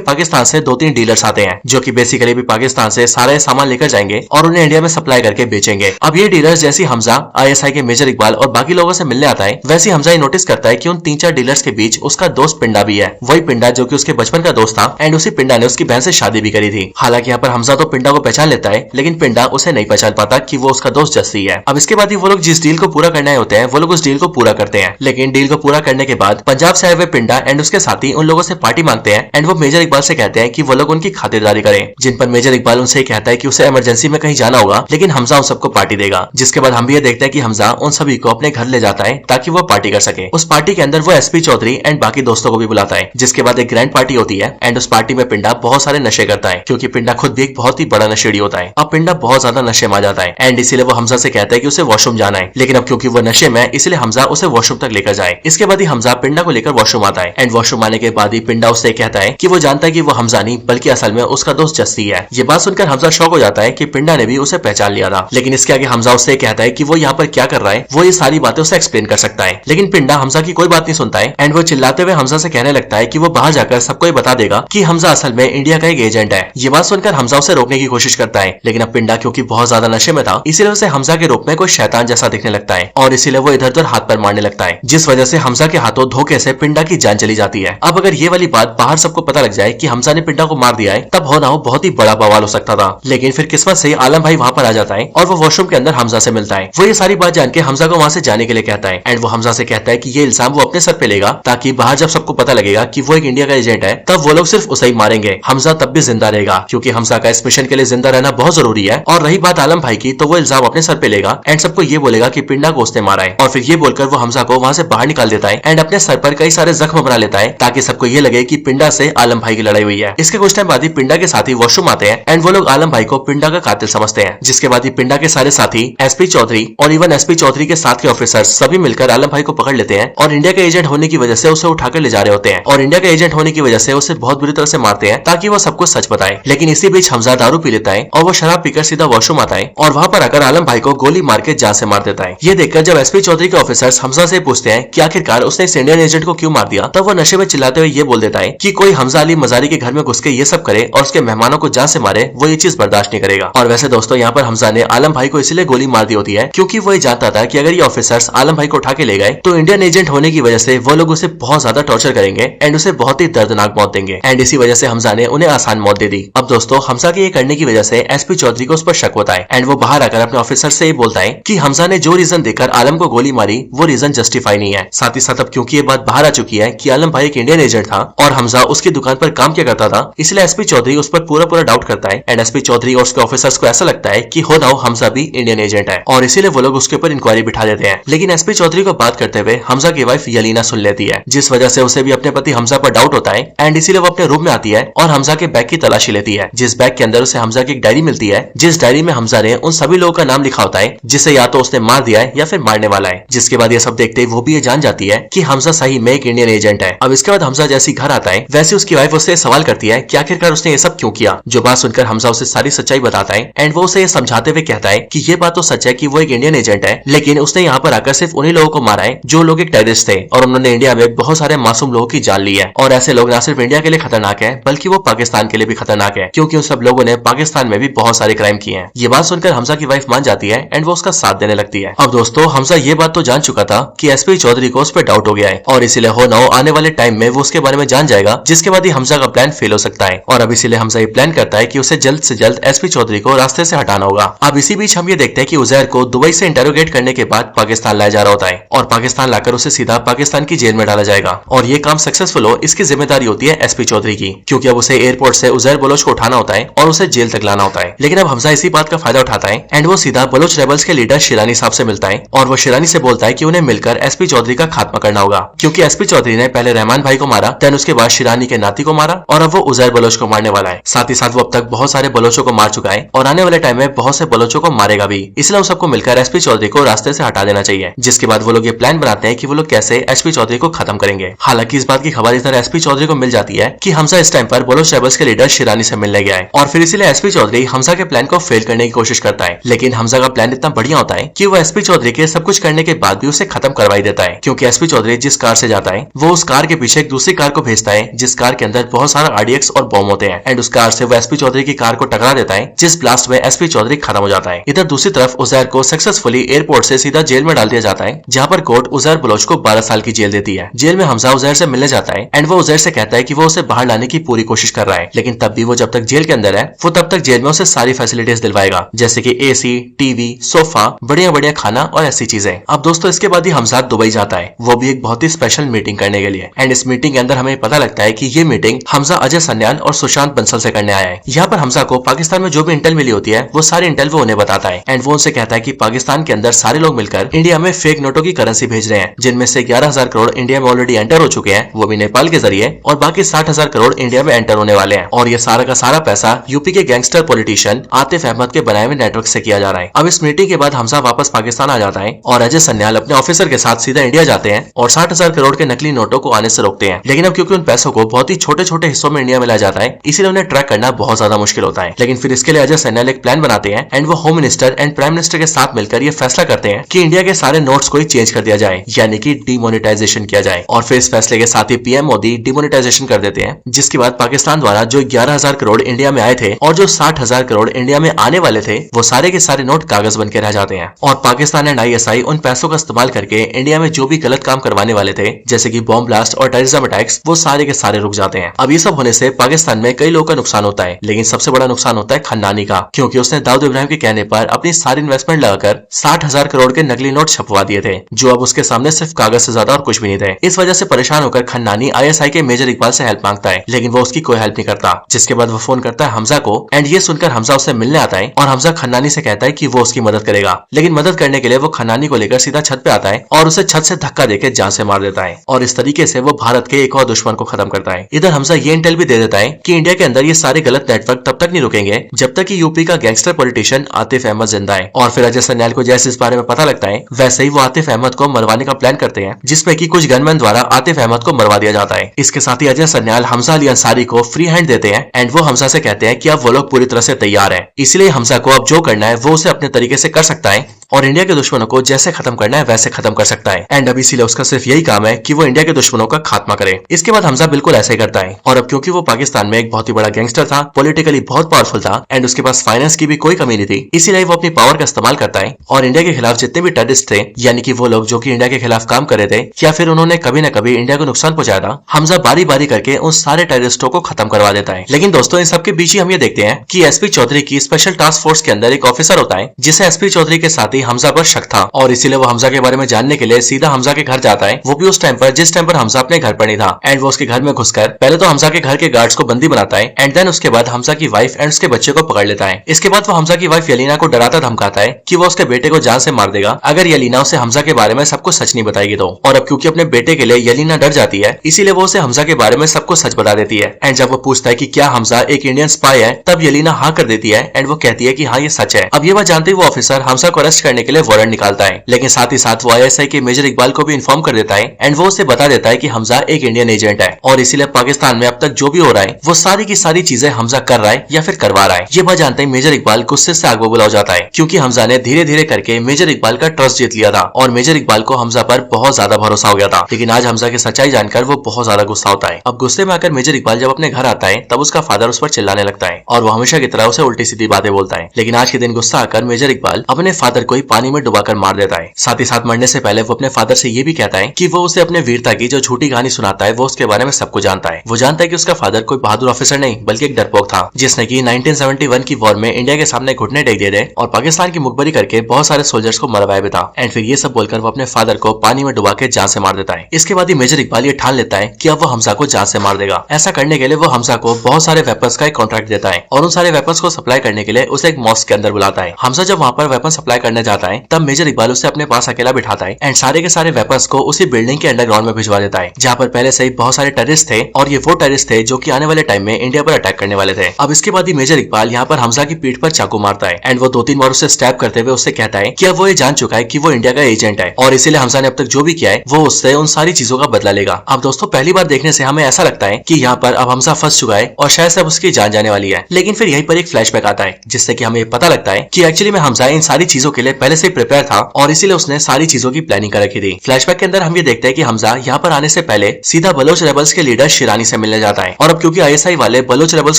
पाकिस्तान से 2-3 डीलर्स आते हैं, जो कि बेसिकली भी पाकिस्तान से सारे सामान लेकर जाएंगे और उन्हें इंडिया में सप्लाई करके बेचेंगे। अब ये डीलर्स जैसी हमजा ISI के मेजर इकबाल और बाकी लोगों से मिलने आता है, वैसे हमजा नोटिस करता है कि उन 3-4 डीलर्स के बीच उसका दोस्त पिंडा भी है। वही पिंडा जो कि उसके बचपन का दोस्त था एंड उसी पिंडा ने उसकी बहन से शादी भी करी थी। हालांकि यहाँ पर हमजा तो पिंडा को पहचान लेता है, लेकिन पिंडा उसे नहीं पहचान पाता कि वो उसका दोस्त जस्सी है। अब इसके बाद ही वो लोग जिस डील को पूरा करने आए होते हैं वो लोग उस डील को पूरा करते हैं, लेकिन डील को पूरा करने के बाद पंजाब से आए हुए पिंडा एंड उसके साथी उन लोगों से पार्टी मांगते हैं एंड वो मेजर इकबाल से कहते हैं कि वो लोग उनकी खातिरदारी करें, जिन पर मेजर इकबाल उनसे कहता है कि उसे इमरजेंसी में कहीं जाना होगा, लेकिन हमजा उन सबको पार्टी देगा। जिसके बाद हम भी ये देखते हैं कि हमजा उन सभी को अपने घर ले जाता है ताकि वो पार्टी कर सके। उस पार्टी के अंदर वो SP चौधरी एंड बाकी दोस्तों को भी बुलाता है, जिसके बाद एक ग्रैंड पार्टी होती है एंड उस पार्टी में पिंडा बहुत सारे नशे करता है, क्योंकि पिंडा खुद भी एक बहुत ही बड़ा नशेड़ी होता है। अब पिंडा बहुत ज्यादा नशे में आ जाता है एंड इसीलिए वो हमजा से कहता है कि उसे वॉशरूम जाना है, लेकिन अब क्योंकि वो नशे में इसलिए हमजा उसे वॉशरूम तक लेकर जाए। इसके बाद ही हमजा पिंडा को लेकर वॉशरूम आता है एंड वॉशरूम आने के बाद ही पिंडा उससे कहता है कि वो जानता है कि वो हमजा नहीं बल्कि असल में उसका दोस्त जस्सी है। ये बात सुनकर हमजा शॉक हो जाता है कि पिंडा ने भी उसे पहचान लिया था, लेकिन इसके आगे हमजा उससे कहता है कि वो यहाँ पर क्या कर रहा है, वो ये सारी बातें उसे एक्सप्लेन कर सकता है। लेकिन पिंडा हमजा की कोई बात नहीं सुनता है एंड वो चिल्लाते हुए हमजा से कहने लगता है कि वो बाहर जाकर सबको ये बता देगा कि हमजा असल में इंडिया का एक एजेंट है। ये बात सुनकर हमजा उसे रोकने की कोशिश करता है, लेकिन अब पिंडा क्योंकि बहुत ज्यादा नशे में था, इसीलिए उसे हमजा के रूप में कोई शैतान जैसा दिखने लगता है और इसीलिए वो इधर उधर हाथ पर मारने लगता है, जिस वजह से हमजा के हाथों धोखे से पिंडा की जान चली जाती है। अब अगर ये वाली बात बाहर सबको पता लग जाए कि हमजा ने पिंडा को मार दिया है, तब हो ना हो बहुत ही बड़ा बवाल हो सकता था। लेकिन फिर किस्मत से आलम भाई वहां पर आ जाता है और वो वॉशरूम के अंदर हमजा से मिलता है। वो ये सारी बात जान के हमजा को वहां से जाने के लिए कहता है एंड वो हमजा से कहता है कि ये इल्जाम वो अपने सर पे लेगा, ताकि बाहर जब सबको पता लगेगा कि वो एक इंडिया का एजेंट है, तब वो लोग सिर्फ उसे ही मारेंगे, हमजा तब भी जिंदा रहेगा, क्योंकि हमजा का इस मिशन के लिए जिंदा रहना बहुत जरूरी है। और रही बात आलम भाई की, तो वो इल्जाम अपने सर पे लेगा एंड सबको ये बोलेगा कि पिंडा को उसने मारा है, और फिर ये बोलकर वो हमजा को वहां से बाहर निकाल देता है एंड अपने सर पर कई सारे जख्म बना लेता है, ताकि सबको ये लगे कि पिंडा से आलम भाई की लड़ाई हुई है। इसके कुछ टाइम बाद ही पिंडा के साथी वॉशरूम आते हैं एंड वो लोग आलम भाई को पिंडा का कातिल समझते हैं। जिसके बाद ही पिंडा के सारे साथी SP चौधरी और इवन SP चौधरी के साथ के ऑफिसर्स सभी मिलकर आलम भाई को पकड़ लेते हैं और इंडिया के एजेंट होने की वजह से उसे उठाकर ले जा रहे होते हैं और इंडिया के एजेंट होने की वजह से उसे बहुत बुरी तरह से मारते हैं, ताकि वो सबको सच बताए। लेकिन इसी बीच हमजा दारू पी लेता है और वो शराब पीकर सीधा वॉशरूम आता है और वहां पर आकर आलम भाई को गोली मार के जान से मार देता है। ये देखकर जब SP चौधरी के ऑफिसर्स हमजा से पूछते हैं कि आखिरकार उसने इस इंडियन एजेंट को क्यों मार दिया, तब वो नशे में चिल्लाते हुए ये बोल देता है कि कोई हमजा अली मजारी के घर में घुस के ये सब करे और उसके मेहमानों को जान से मारे, वो ये चीज बर्दाश्त नहीं करेगा। और वैसे दोस्तों यहाँ पर हमजा ने आलम भाई को इसलिए गोली मार दी होती है क्योंकि वो ये जानता था कि अगर ये ऑफिसर्स आलम भाई को उठा के ले गए तो इंडियन एजेंट होने की वजह से वो लोग उसे बहुत ज्यादा टॉर्चर करेंगे एंड उसे बहुत ही दर्दनाक मौत देंगे एंड इसी वजह से हमजा ने उन्हें आसान मौत दे दी। अब दोस्तों हमजा के ये करने की वजह से SP चौधरी को उस पर शक होता है एंड वो बाहर आकर अपने ऑफिसर से ये बोलता है कि हमजा ने जो रीजन देकर आलम को गोली मारी वो रीजन जस्टिफाई नहीं है, साथ ही साथ अब क्योंकि ये बात बाहर आ चुकी है कि आलम भाई एक इंडियन एजेंट था और हमजा उसकी दुकान पर काम किया करता था, इसलिए एसपी चौधरी उस पर पूरा पूरा डाउट करता है। एंड एसपी चौधरी और उसके ऑफिसर्स को ऐसा लगता है कि हो ना हो हमजा भी इंडियन एजेंट है और इसीलिए वो लोग उसके ऊपर इंक्वायरी बिठा देते हैं। लेकिन एसपी चौधरी को बात करते हुए हमजा की वाइफ यलीना सुन लेती है, जिस वजह से उसे भी अपने पति हमजा पर डाउट होता है। एंड इसीलिए वो अपने रूम में आती है और हमजा के बैग की तलाशी लेती है, जिस बैग के अंदर उसे हमजा की एक डायरी मिलती है, जिस डायरी में हमजा ने उन सभी लोगों का नाम लिखा होता है जिसे या तो उसने मार दिया है या फिर मारने वाला है। जिसके बाद ये सब देखते ही वो भी ये जान जाती है कि हमजा सही में एक इंडियन एजेंट है। अब इसके बाद हमजा जैसी घर आता है वैसे उसकी वाइफ उससे सवाल करती है कि आखिरकार उसने ये सब क्यों किया। जो बात सुनकर हमजा उसे सारी सच्चाई बताता है एंड वो उसे ये समझाते हुए कहता है कि ये बात तो सच है कि वो एक इंडियन एजेंट है, लेकिन उसने यहाँ पर आकर सिर्फ उन्हीं लोगों को मारा है जो लोग एक टेररिस्ट थे और उन्होंने इंडिया में बहुत सारे मासूम लोगों की जान ली है। और ऐसे लोग न सिर्फ इंडिया के लिए खतरनाक है बल्कि वो पाकिस्तान के लिए भी खतरनाक है, क्योंकि उन सब लोगों ने पाकिस्तान में भी बहुत सारे क्राइम किए हैं। ये बात सुनकर हमजा की वाइफ मान जाती है एंड वो उसका साथ देने लगती है। अब दोस्तों हमजा ये बात तो जान चुका था कि एसपी चौधरी को उस पर डाउट हो गया है और इसीलिए हो ना हो आने वाले टाइम में वो उसके बारे में जान जाएगा, जिसके बाद ही हमजा का प्लान फेल हो सकता है। और अब इसीलिए हमजा ये प्लान करता है कि उसे जल्द से जल्द एसपी चौधरी को रास्ते से हटाना होगा। अब इसी बीच हम ये देखते हैं कि उजैर को दुबई से इंटेरोगेट करने के बाद पाकिस्तान लाया जा रहा होता है और पाकिस्तान लाकर उसे सीधा पाकिस्तान की जेल में डाला जाएगा। और ये काम सक्सेसफुल हो इसकी जिम्मेदारी होती है एसपी चौधरी की, क्योंकि अब उसे एयरपोर्ट से उजैर बलोच को उठाना होता है और उसे जेल तक लाना होता है। लेकिन अब हमजा इसी बात का फायदा उठाता है एंड वो सीधा बलोच रेबल्स के लीडर शिरानी साहब से मिलता है और वो शिरानी से बोलता है कि उन्हें मिलकर एसपी चौधरी का खात्मा करना होगा, क्योंकि एसपी चौधरी ने पहले रहमान भाई को मारा, देन उसके बाद शिरानी के नाती को मारा और अब वो उजैर बलोच को मारने वाला है। साथ ही साथ वो अब तक बहुत सारे बलोचों को मार चुका है और आने वाले टाइम में बहुत से बलोचों को मारेगा भी, इसलिए उन सबको मिलकर एसपी चौधरी को रास्ते से हटा देना चाहिए। जिसके बाद वो लोग ये प्लान बनाते हैं कि वो लोग कैसे एसपी चौधरी को खत्म करेंगे। हालांकि इस बात की खबर इधर एसपी चौधरी को मिल जाती है कि हमजा इस टाइम पर बलोच रेबल्स के लीडर शिरानी से मिलने गया है और फिर इसीलिए एसपी चौधरी हमजा के प्लान को फेल करने की कोशिश करता है। लेकिन हमजा का प्लान इतना बढ़िया होता है कि वो एसपी चौधरी के सब कुछ करने के बाद भी उसे खत्म करवाई देता है, क्योंकि एसपी चौधरी जिस कार से जाता है वो उस कार के पीछे एक दूसरी कार को भेजता है जिस कार के अंदर बहुत सारा आरडीएक्स और बॉम्ब होते हैं एंड उस कार से वो एसपी चौधरी की कार को टकरा देता है, जिस ब्लास्ट में एसपी चौधरी खत्म हो जाता है। इधर दूसरी तरफ उजैर को सक्सेसफुली एयरपोर्ट से सीधा जेल में डाल दिया जाता है, जहाँ पर कोर्ट उजैर बलोच को 12 साल की जेल देती है। जेल में हमजा उजैर से मिलने जाता है एंड वो उजैर से कहता है कि वो उसे बाहर लाने की पूरी कोशिश कर रहा है, लेकिन तब भी वो जब तक जेल के अंदर है वो तब तक जेल में उसे सारी फैसिलिटीज दिलवाएगा, जैसे कि एसी, टीवी, सोफा, बढ़िया बढ़िया खाना और ऐसी चीजें। अब दोस्तों इसके बाद ही हमजा दुबई जाता है, वो भी एक बहुत ही स्पेशल मीटिंग करने के लिए। एंड इस मीटिंग के अंदर हमें पता लगता है कि ये मीटिंग हमजा अजय सन्याल और सुशांत बंसल से करने आया है। यहाँ पर हमजा को पाकिस्तान में जो भी इंटेल मिली होती है वो सारी इंटेल वो उन्हें बताता है एंड वो उनसे कहता है कि पाकिस्तान के अंदर सारे लोग मिलकर इंडिया में फेक नोटों की करेंसी भेज रहे हैं, जिनमें से 11,000 करोड़ इंडिया में ऑलरेडी एंटर हो चुके हैं, वो भी नेपाल के जरिए, और बाकी 60,000 करोड़ इंडिया में एंटर होने वाले हैं। और ये सारा का सारा पैसा यूपी के गैंगस्टर पॉलिटिशियन आतिफ अहमद के बनाए हुए नेटवर्क से किया जा रहा है। अब इस मीटिंग के बाद हमजा वापस पाकिस्तान आ जाता है और अजय सन्याल अपने ऑफिसर के साथ सीधा इंडिया जाते हैं और 60,000 करोड़ के नकली नोटों को आने से रोकते हैं। लेकिन अब क्योंकि उन पैसों को बहुत ही छोटे छोटे हिस्सों में इंडिया में लाया जाता है, इसीलिए उन्हें ट्रैक करना बहुत ज्यादा मुश्किल होता है। लेकिन फिर इसके लिए अजय सन्याल एक प्लान बनाते हैं एंड वो home minister and prime minister के साथ मिलकर ये फैसला करते हैं कि इंडिया के सारे नोट्स को ही चेंज कर दिया जाए, यानी कि डिमोनेटाइजेशन किया जाए। और फिर इस फैसले के साथ ही पीएम मोदी डिमोनेटाइजेशन कर देते हैं, जिसके बाद पाकिस्तान द्वारा जो 11,000 करोड़ इंडिया में आए थे और जो 60,000 करोड़ इंडिया में आने वाले थे, वो सारे के सारे नोट कागज बन के रह जाते हैं। और पाकिस्तान एंड आईएसआई उन पैसों का इस्तेमाल करके इंडिया में जो भी गलत काम करवाने वाले थे, जैसे कि बॉम्ब ब्लास्ट और टेररिज्म अटैक्स, वो सारे के सारे रुक जाते हैं। अब ये सब होने से पाकिस्तान में कई लोगों का नुकसान होता है, लेकिन सबसे बड़ा नुकसान होता है खन्नानी का, क्योंकि उसने दाऊद इब्राहिम के कहने पर अपनी सारी इन्वेस्टमेंट लगाकर 60,000 करोड़ के नकली नोट छपवा दिए थे, जो अब उसके सामने सिर्फ कागज से ज्यादा और कुछ भी नहीं थे। इस वजह से परेशान होकर खन्नानी आईएसआई के मेजर इकबाल से हेल्प मांगता है, लेकिन वो उसकी कोई हेल्प नहीं करता। जिसके बाद वो फोन करता है हमजा को एंड ये सुनकर हमजा उससे मिलने आता है और हमजा खन्नानी से कहता है कि वो उसकी मदद करेगा। लेकिन मदद करने के लिए वो खन्नानी को लेकर सीधा छत पे आता है और उसे छत से धक्का देकर जान से मार देता है और इस तरीके से वो भारत के एक और दुश्मन को खत्म करता है। इधर हमजा ये इंटेल भी दे देता है कि इंडिया के अंदर ये सारे गलत नेटवर्क तब तक नहीं रुकेंगे जब तक कि यूपी का गैंगस्टर पॉलिटिशियन आतिफ अहमद जिंदा है। और फिर अजय सन्याल को जैसे इस बारे में पता लगता है, वैसे ही वो आतिफ अहमद को मरवाने का प्लान करते हैं, जिसमें कि कुछ गनमैन द्वारा आतिफ अहमद को मरवा दिया जाता है। इसके साथ ही अजय सन्याल हमजा अली अंसारी को फ्री हैंड देते हैं एंड वो हमजा से कहते हैं कि अब वो लोग पूरी तरह से तैयार है, इसलिए हमजा को अब जो करना है वो उसे अपने तरीके से कर सकता है और इंडिया के दुश्मनों को जैसे खत्म करना है वैसे खत्म कर सकता है। एंड अब इसीलिए उसका सिर्फ यही काम है कि वो इंडिया के दुश्मनों का खात्मा करे। इसके बाद हमजा बिल्कुल ऐसे ही करता है और अब क्योंकि वो पाकिस्तान में एक बहुत ही बड़ा गैंगस्टर था, पॉलिटिकली बहुत पावरफुल था एंड उसके पास फाइनेंस की भी कोई कमी नहीं थी, इसीलिए वो अपनी पावर का इस्तेमाल करता है और इंडिया के खिलाफ जितने भी टेररिस्ट थे, यानी कि वो लोग जो कि इंडिया के खिलाफ काम कर रहे थे या फिर उन्होंने कभी न कभी इंडिया को नुकसान पहुंचाया था, हमजा बारी बारी करके उन सारे टेररिस्टों को खत्म करवा देता है। लेकिन दोस्तों इन सबके बीच ही हम ये देखते हैं कि एसपी चौधरी की स्पेशल टास्क फोर्स के अंदर एक ऑफिसर होता है, जिसे एसपी चौधरी के साथ ही ही हमजा पर शक था और इसीलिए वो हमजा के बारे में जानने के लिए सीधा हमजा के घर जाता है, वो भी उस टाइम पर जिस टाइम पर हमजा अपने घर पर नहीं था। एंड वो उसके घर में घुसकर पहले तो हमजा के घर के गार्ड्स को बंदी बनाता है एंड देन उसके बाद हमजा की वाइफ एंड उसके बच्चे को पकड़ लेता है। इसके बाद वो हमजा की वाइफ यलीना को डराता धमकाता है कि वो उसके बेटे को जान से मार देगा अगर यलीना उसे हमजा के बारे में सब कुछ सच नहीं बताएगी तो। और अब क्योंकि अपने बेटे के लिए यलीना डर जाती है, इसीलिए वो उसे हमजा के बारे में सब कुछ सच बता देती है। एंड जब वो पूछता है कि क्या हमजा एक इंडियन स्पाई है, तब यलीना हाँ कर देती है एंड वो कहती है कि हाँ ये सच है। अब ये बात जानते ही वो ऑफिसर हमजा को अरेस्ट करने के लिए वारंट निकालता है, लेकिन साथ ही साथ वो ISI के मेजर इकबाल को भी इन्फॉर्म कर देता है एंड वो उसे बता देता है कि हमजा एक इंडियन एजेंट है और इसीलिए पाकिस्तान में अब तक जो भी हो रहा है वो सारी की सारी चीजें हमजा कर रहा है या फिर करवा रहा है। ये बात जानते ही मेजर इकबाल गुस्से से आग बबूला हो जाता है, क्योंकि हमजा ने धीरे धीरे करके मेजर इकबाल का ट्रस्ट जीत लिया था और मेजर इकबाल को हमजा पर बहुत ज्यादा भरोसा हो गया था। लेकिन आज हमजा की सच्चाई जानकर वो बहुत ज्यादा गुस्सा होता है। अब गुस्से में आकर मेजर इकबाल जब अपने घर आता है तब उसका फादर उस पर चिल्लाने लगता है और वो हमेशा की तरह उसे उल्टी सीधी बातें बोलता है। लेकिन आज के दिन गुस्सा आकर मेजर इकबाल अपने फादर को ही पानी में डुबाकर मार देता है। साथ ही साथ मरने से पहले वो अपने फादर से ये भी कहता है कि वो उसे अपने वीरता की जो झूठी कहानी सुनाता है वो उसके बारे में सब कुछ जानता है। वो जानता है कि उसका फादर कोई बहादुर ऑफिसर नहीं बल्कि एक डरपोक था, जिसने की 1971 की वॉर में इंडिया के सामने घुटने टेक दिए थे और पाकिस्तान की मुखबरी करके बहुत सारे सोल्जर्स को मरवाया भी था। एंड फिर ये सब बोलकर वो अपने फादर को पानी में डुबा के जान से मार देता है। इसके बाद ही मेजर इकबाल ये ठान लेता है कि अब वो हमजा को जान से मार देगा। ऐसा करने के लिए वो हमजा को बहुत सारे वेपन्स का एक कॉन्ट्रैक्ट देता है और उन सारे वेपन्स को सप्लाई करने के लिए उसे एक मॉस्क के अंदर बुलाता है। हमजा जब वहाँ पर वेपन सप्लाई करने जाता है तब मेजर इकबाल उसे अपने पास अकेला बिठाता है एंड सारे के सारे वेपन्स को उसी बिल्डिंग के अंडरग्राउंड में भिजवा देता है, जहाँ पर पहले से ही बहुत सारे टेररिस्ट थे और ये वो टेररिस्ट थे जो कि आने वाले टाइम में इंडिया पर अटैक करने वाले थे। अब इसके बाद ही मेजर इकबाल यहाँ पर हमजा की पीठ पर चाकू मारता है एंड वो 2-3 बार उसे स्टैब करते हुए उससे कहता है कि अब वो ये जान चुका है कि वो इंडिया का एजेंट है और इसीलिए हमजा ने अब तक जो भी किया है वो उससे उन सारी चीजों का बदला लेगा। अब दोस्तों पहली बार देखने से हमें ऐसा लगता है कि यहाँ पर अब हमजा फंस चुका है और शायद से अब उसकी जान जाने वाली है, लेकिन फिर यहीं पर एक फ्लैशबैक आता है जिससे कि हमें पता लगता है कि एक्चुअली में हमजा इन सारी चीजों के लिए पहले से प्रिपेयर था और इसीलिए उसने सारी चीजों की प्लानिंग कर रखी थी। फ्लैशबैक के अंदर हम ये देखते हैं कि हमजा यहाँ पर आने से पहले सीधा बलोच रेबल्स के लीडर शिरानी से मिलने जाता है और अब क्योंकि ISI वाले बलोच रेबल्स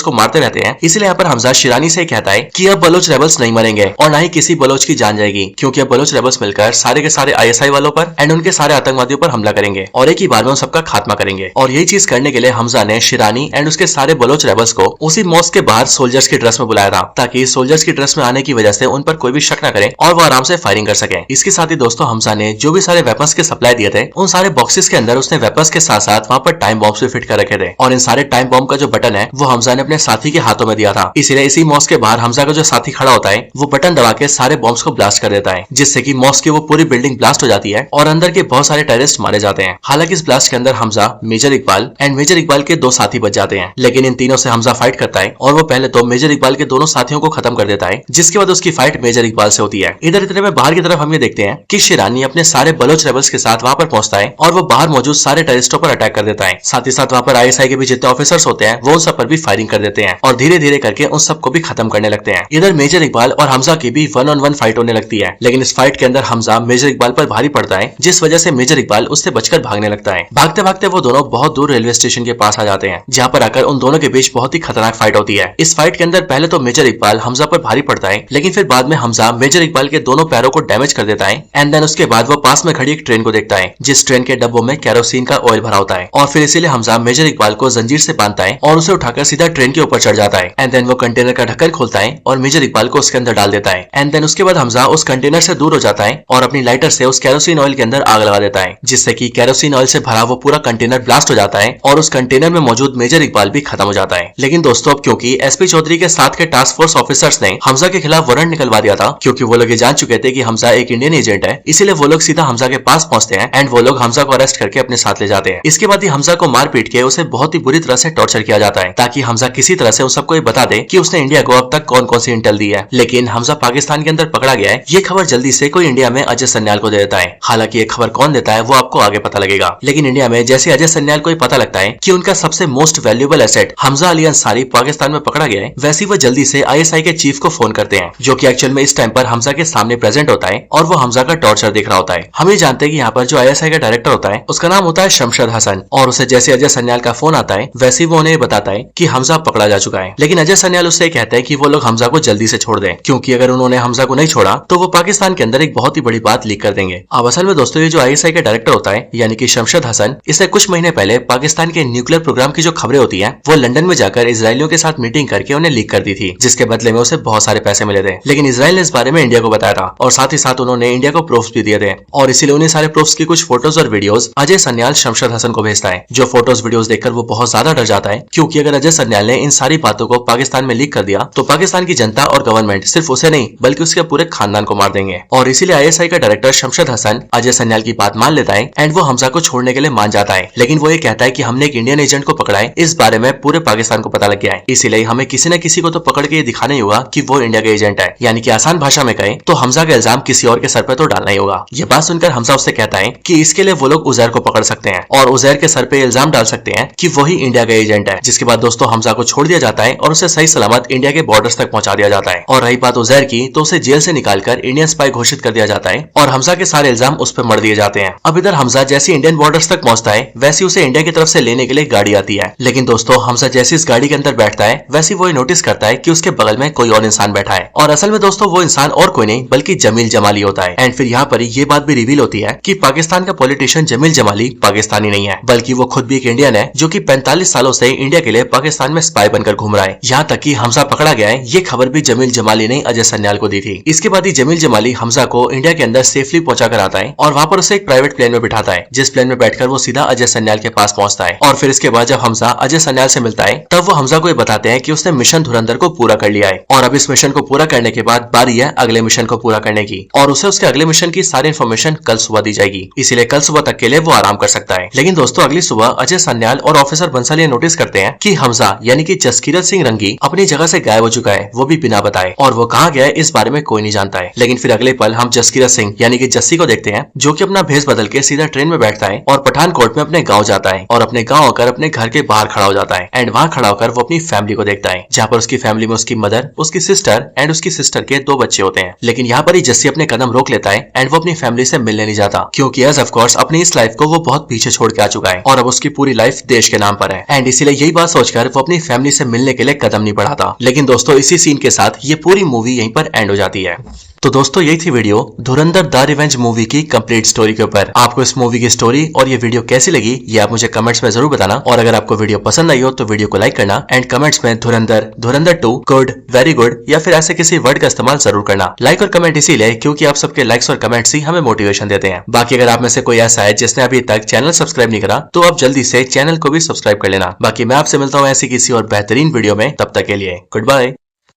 को मारते रहते हैं इसलिए यहाँ पर हमजा शिरानी से कहता है कि अब बलोच रेबल्स नहीं मरेंगे और ना ही किसी बलोच की जान जाएगी, क्योंकि अब बलोच रेबल्स मिलकर सारे के सारे ISI वालों पर एंड उनके सारे आतंकवादियों पर हमला करेंगे और एक ही बार में उन सबका खात्मा करेंगे। और यही चीज करने के लिए हमजा ने शिरानी एंड उसके सारे बलोच रेबल्स को उसी मॉस्क के बाहर सोल्जर्स की ड्रेस में बुलाया था, ताकि सोल्जर्स की ड्रेस में आने की वजह से उन पर कोई भी शक न करे और वो आराम से फायरिंग कर सके। इसके साथ ही दोस्तों हमजा ने जो भी सारे वेपन्स के सप्लाई दिए थे उन सारे बॉक्सेस के अंदर उसने वेपन्स के साथ साथ वहाँ पर टाइम बॉम्ब भी फिट कर रखे थे और इन सारे टाइम बॉम्ब का जो बटन है वो हमजा ने अपने साथी के हाथों में दिया था। इसीलिए इसी मॉस्क के बाहर हमजा का जो साथी खड़ा होता है वो बटन दबा के सारे बॉम्ब्स को ब्लास्ट कर देता है, जिससे कि मॉस्क की वो पूरी बिल्डिंग ब्लास्ट हो जाती है और अंदर के बहुत सारे टेररिस्ट मारे जाते हैं। हालांकि इस ब्लास्ट के अंदर Hamza, major Iqbal and major Iqbal के 2 साथी बच जाते हैं, लेकिन इन तीनों से हमजा फाइट करता है और वो पहले तो मेजर इकबाल के दोनों साथियों को खत्म कर देता है, जिसके बाद उसकी फाइट मेजर इकबाल से होती है। इधर इतने में बाहर की तरफ हम ये देखते हैं कि शिरानी अपने सारे बलोच रेबल्स के साथ वहाँ पर पहुंचता है और वो बाहर मौजूद सारे टेररिस्टों पर अटैक कर देता है। साथ ही साथ वहाँ पर ISI के भी जितने ऑफिसर्स होते हैं वो उन सब पर भी फायरिंग कर देते हैं और धीरे धीरे करके उन सबको भी खत्म करने लगते हैं। इधर मेजर इकबाल और हमजा की भी 1-on-1 फाइट होने लगती है, लेकिन इस फाइट के अंदर हमजा मेजर इकबाल पर भारी पड़ता है, जिस वजह से मेजर इकबाल उससे बचकर भागने लगता है। भागते भागते वो दोनों बहुत दूर रेलवे स्टेशन के पास आ जाते हैं, जहाँ पर आकर उन दोनों के बीच बहुत ही खतरनाक फाइट होती है। इस फाइट के अंदर पहले तो मेजर इकबाल हमजा पर भारी पड़ता है, लेकिन फिर बाद में हमजा मेजर इकबाल के दोनों पैरों को डैमेज कर देता है एंड देन उसके बाद वो पास में खड़ी एक ट्रेन को देखता है, जिस ट्रेन के डब्बों में केरोसिन का ऑयल भरा होता है और फिर इसीलिए हमजा मेजर इकबाल को जंजीर से बांधता है और उसे उठाकर सीधा ट्रेन के ऊपर चढ़ जाता है एंड देन वो कंटेनर का ढक्कन खोलता है और मेजर इकबाल को उसके अंदर डाल देता है एंड देन उसके बाद हमजा उस कंटेनर से दूर हो जाता है और अपनी लाइटर से उस केरोसिन ऑयल के अंदर आग लगा देता है, जिससे कि केरोसिन ऑयल से भरा वो पूरा कंटेनर ब्लास्ट हो जाता है और उस कंटेनर में मौजूद मेजर इकबाल भी खत्म हो जाता है। लेकिन दोस्तों अब क्योंकि SP चौधरी के साथ के टास्क फोर्स ऑफिसर्स ने हमजा के खिलाफ वारंट निकलवा दिया था, क्योंकि वो लोग ये जान चुके थे कि हमजा एक इंडियन एजेंट है, इसीलिए वो लोग सीधा हमजा के पास पहुंचते हैं एंड वो लोग हमजा को अरेस्ट करके अपने साथ ले जाते हैं। इसके बाद ही हमजा को मार पीट के उसे बहुत ही बुरी तरह से टॉर्चर किया जाता है, ताकि हमजा किसी तरह से उन सबको ये बता दे कि उसने इंडिया को अब तक कौन कौन सी इंटेल दी है। लेकिन हमजा पाकिस्तान के अंदर पकड़ा गया है, ये खबर जल्दी से कोई इंडिया में अजय सन्याल को दे देता है। हालांकि ये खबर कौन देता है वो आपको आगे पता लगेगा, लेकिन इंडिया में जैसे अजय सन्याल को पता लगता है कि उनका सबसे most valuable asset Hamza Ali Ansari Pakistan में पकड़ा गया है, वैसे वो जल्दी से ISI के चीफ को फोन करते हैं, जो कि एक्चुअल में इस टाइम पर हमजा के सामने प्रेजेंट होता है और वो हमजा का टॉर्चर देख रहा होता है। हम ये जानते हैं कि यहाँ पर जो ISI का डायरेक्टर होता है उसका नाम होता है शमशद हसन, और उसे जैसे अजय सन्याल का फोन आता है वैसे वो उन्हें बताता है कि हमजा पकड़ा जा चुका है। लेकिन अजय सन्याल उससे कहता है कि वो लोग हमजा को जल्दी से छोड़ दें, क्योंकि अगर उन्होंने हमजा को नहीं छोड़ा तो वो पाकिस्तान के अंदर एक बहुत ही बड़ी बात लीक कर देंगे। अब असल में दोस्तों ये जो ISI का डायरेक्टर होता है यानी कि शमशद हसन, इससे कुछ महीने पहले पाकिस्तान के न्यूक्लियर प्रोग्राम की जो खबरें होती हैं वो लंदन में जाकर इजरायलियों के साथ मीटिंग करके उन्हें लीक कर दी थी, जिसके बदले में उसे बहुत सारे पैसे मिले थे। लेकिन इजराइल ने इस बारे में इंडिया को बताया पकड़ाया था और साथ ही साथ उन्होंने इंडिया को प्रूफ भी दिए थे और इसीलिए उन्हें सारे प्रूफ्स की कुछ फोटोज और वीडियोस अजय सन्याल शमशद हसन को भेजता है, जो फोटोज वीडियोस देखकर वो बहुत ज्यादा डर जाता है, क्योंकि अगर अजय सन्याल ने इन सारी बातों को पाकिस्तान में लीक कर दिया तो पाकिस्तान की जनता और गवर्नमेंट सिर्फ उसे नहीं बल्कि उसके पूरे खानदान को मार देंगे। और इसीलिए ISI का डायरेक्टर शमशद हसन अजय सन्याल की बात मान लेता है एंड वो हमजा को छोड़ने के लिए मान जाता है, लेकिन वो ये कहता है कि हमने एक इंडियन एजेंट को पकड़ा है, इस बारे में पूरे पाकिस्तान को पता लग गया है, इसीलिए हमें किसी न किसी को तो पकड़ के ये दिखाना ही होगा कि वो इंडिया का एजेंट है। यानी कि आसान भाषा में कहें तो हमजा का इल्जाम किसी और के सर पे तो डालना ही होगा। ये बात सुनकर हमजा उससे कहता है कि इसके लिए वो लोग उजैर को पकड़ सकते हैं और उजैर के सर पे इल्जाम डाल सकते हैं कि वही इंडिया का एजेंट है। जिसके बाद दोस्तों हमजा को छोड़ दिया जाता है और उसे सही सलामत इंडिया के बॉर्डर्स तक पहुंचा दिया जाता है। और रही बात उजैर की तो उसे जेल से निकालकर इंडियन स्पाई घोषित कर दिया जाता है और हमजा के सारे इल्जाम उस पर मर दिए जाते हैं। अब इधर हमजा जैसे इंडियन बॉर्डर्स तक पहुंचता है वैसे उसे इंडिया की तरफ से लेने के लिए गाड़ी आती है, लेकिन दोस्तों हमजा जैसे इस गाड़ी के अंदर बैठता है वैसे वो नोटिस करता है कि उसके बगल में कोई और इंसान बैठा है और असल में दोस्तों वो इंसान और कोई नहीं बल्कि जमील जमाली होता है। एंड फिर यहाँ पर ये बात भी रिवील होती है कि पाकिस्तान का पॉलिटिशियन जमील जमाली पाकिस्तानी नहीं है बल्कि वो खुद भी एक इंडियन है जो कि 45 सालों से इंडिया के लिए पाकिस्तान में स्पाई बनकर घूम रहा है। यहाँ तक कि हमजा पकड़ा गया है ये खबर भी जमील जमाली ने अजय सन्याल को दी थी। इसके बाद ही जमील जमाली हमजा को इंडिया के अंदर सेफली पहुंचा कर आता है और वहाँ पर उसे एक प्राइवेट प्लेन में बिठाता है, जिस प्लेन में बैठकर वो सीधा अजय सन्याल के पास पहुंचता है। और फिर इसके बाद जब हमजा अजय सन्याल से मिलता है तब वो हमजा को ये बताते हैं कि उसने मिशन धुरंधर को पूरा कर लिया है और अब इस मिशन को पूरा करने के बाद बारी है अगले मिशन को पूरा करने की और उसे उसके अगले मिशन की सारी इन्फॉर्मेशन कल सुबह दी जाएगी, इसीलिए कल सुबह तक के लिए वो आराम कर सकता है। लेकिन दोस्तों अगली सुबह अजय सन्याल और ऑफिसर बंसल ये नोटिस करते हैं कि हमजा यानी कि जसकीरत सिंह रंगी अपनी जगह से गायब हो चुका है, वो भी बिना बताए, और वो कहाँ गया है इस बारे में कोई नहीं जानता है। लेकिन फिर अगले पल हम जसकीरत सिंह यानी कि जस्सी को देखते हैं जो कि अपना भेष बदल के सीधा ट्रेन में बैठता है और पठानकोट में अपने गाँव जाता है और अपने गाँव आकर अपने घर के बाहर खड़ा हो जाता है एंड वहाँ खड़ा होकर वो अपनी फैमिली को देखता है, जहाँ पर उसकी फैमिली में उसकी मदर, उसकी सिस्टर एंड उसकी सिस्टर के 2 बच्चे होते हैं। लेकिन यहाँ पर ही जस्सी अपने कदम रोक लेता है एंड वो अपनी फैमिली से मिलने नहीं जाता, क्योंकि एज ऑफ कोर्स अपनी इस लाइफ को वो बहुत पीछे छोड़ के आ चुका है और अब उसकी पूरी लाइफ देश के नाम पर है एंड इसीलिए यही बात सोचकर वो अपनी फैमिली से मिलने के लिए कदम नहीं बढ़ाता। लेकिन दोस्तों इसी सीन के साथ ये पूरी मूवी यहीं पर एंड हो जाती है। तो दोस्तों यही थी video Dhurandhar the revenge movie की कंप्लीट स्टोरी के ऊपर। आपको इस मूवी की स्टोरी और ये वीडियो कैसी लगी ये आप मुझे कमेंट्स में जरूर बताना, और अगर आपको वीडियो पसंद आई हो तो वीडियो को लाइक करना एंड कमेंट्स में धुरंधर, धुरंधर 2, गुड, वेरी गुड या फिर ऐसे किसी वर्ड का इस्तेमाल जरूर करना। लाइक और कमेंट इसीलिए क्योंकि आप सबके लाइक्स और कमेंट्स ही हमें मोटिवेशन देते हैं। बाकी अगर आप में से कोई ऐसा है जिसने अभी तक चैनल सब्सक्राइब नहीं करा तो आप जल्दी से चैनल को भी सब्सक्राइब कर लेना। बाकी मैं आपसे मिलता हूँ ऐसी किसी और बेहतरीन वीडियो में, तब तक के लिए गुड बाय।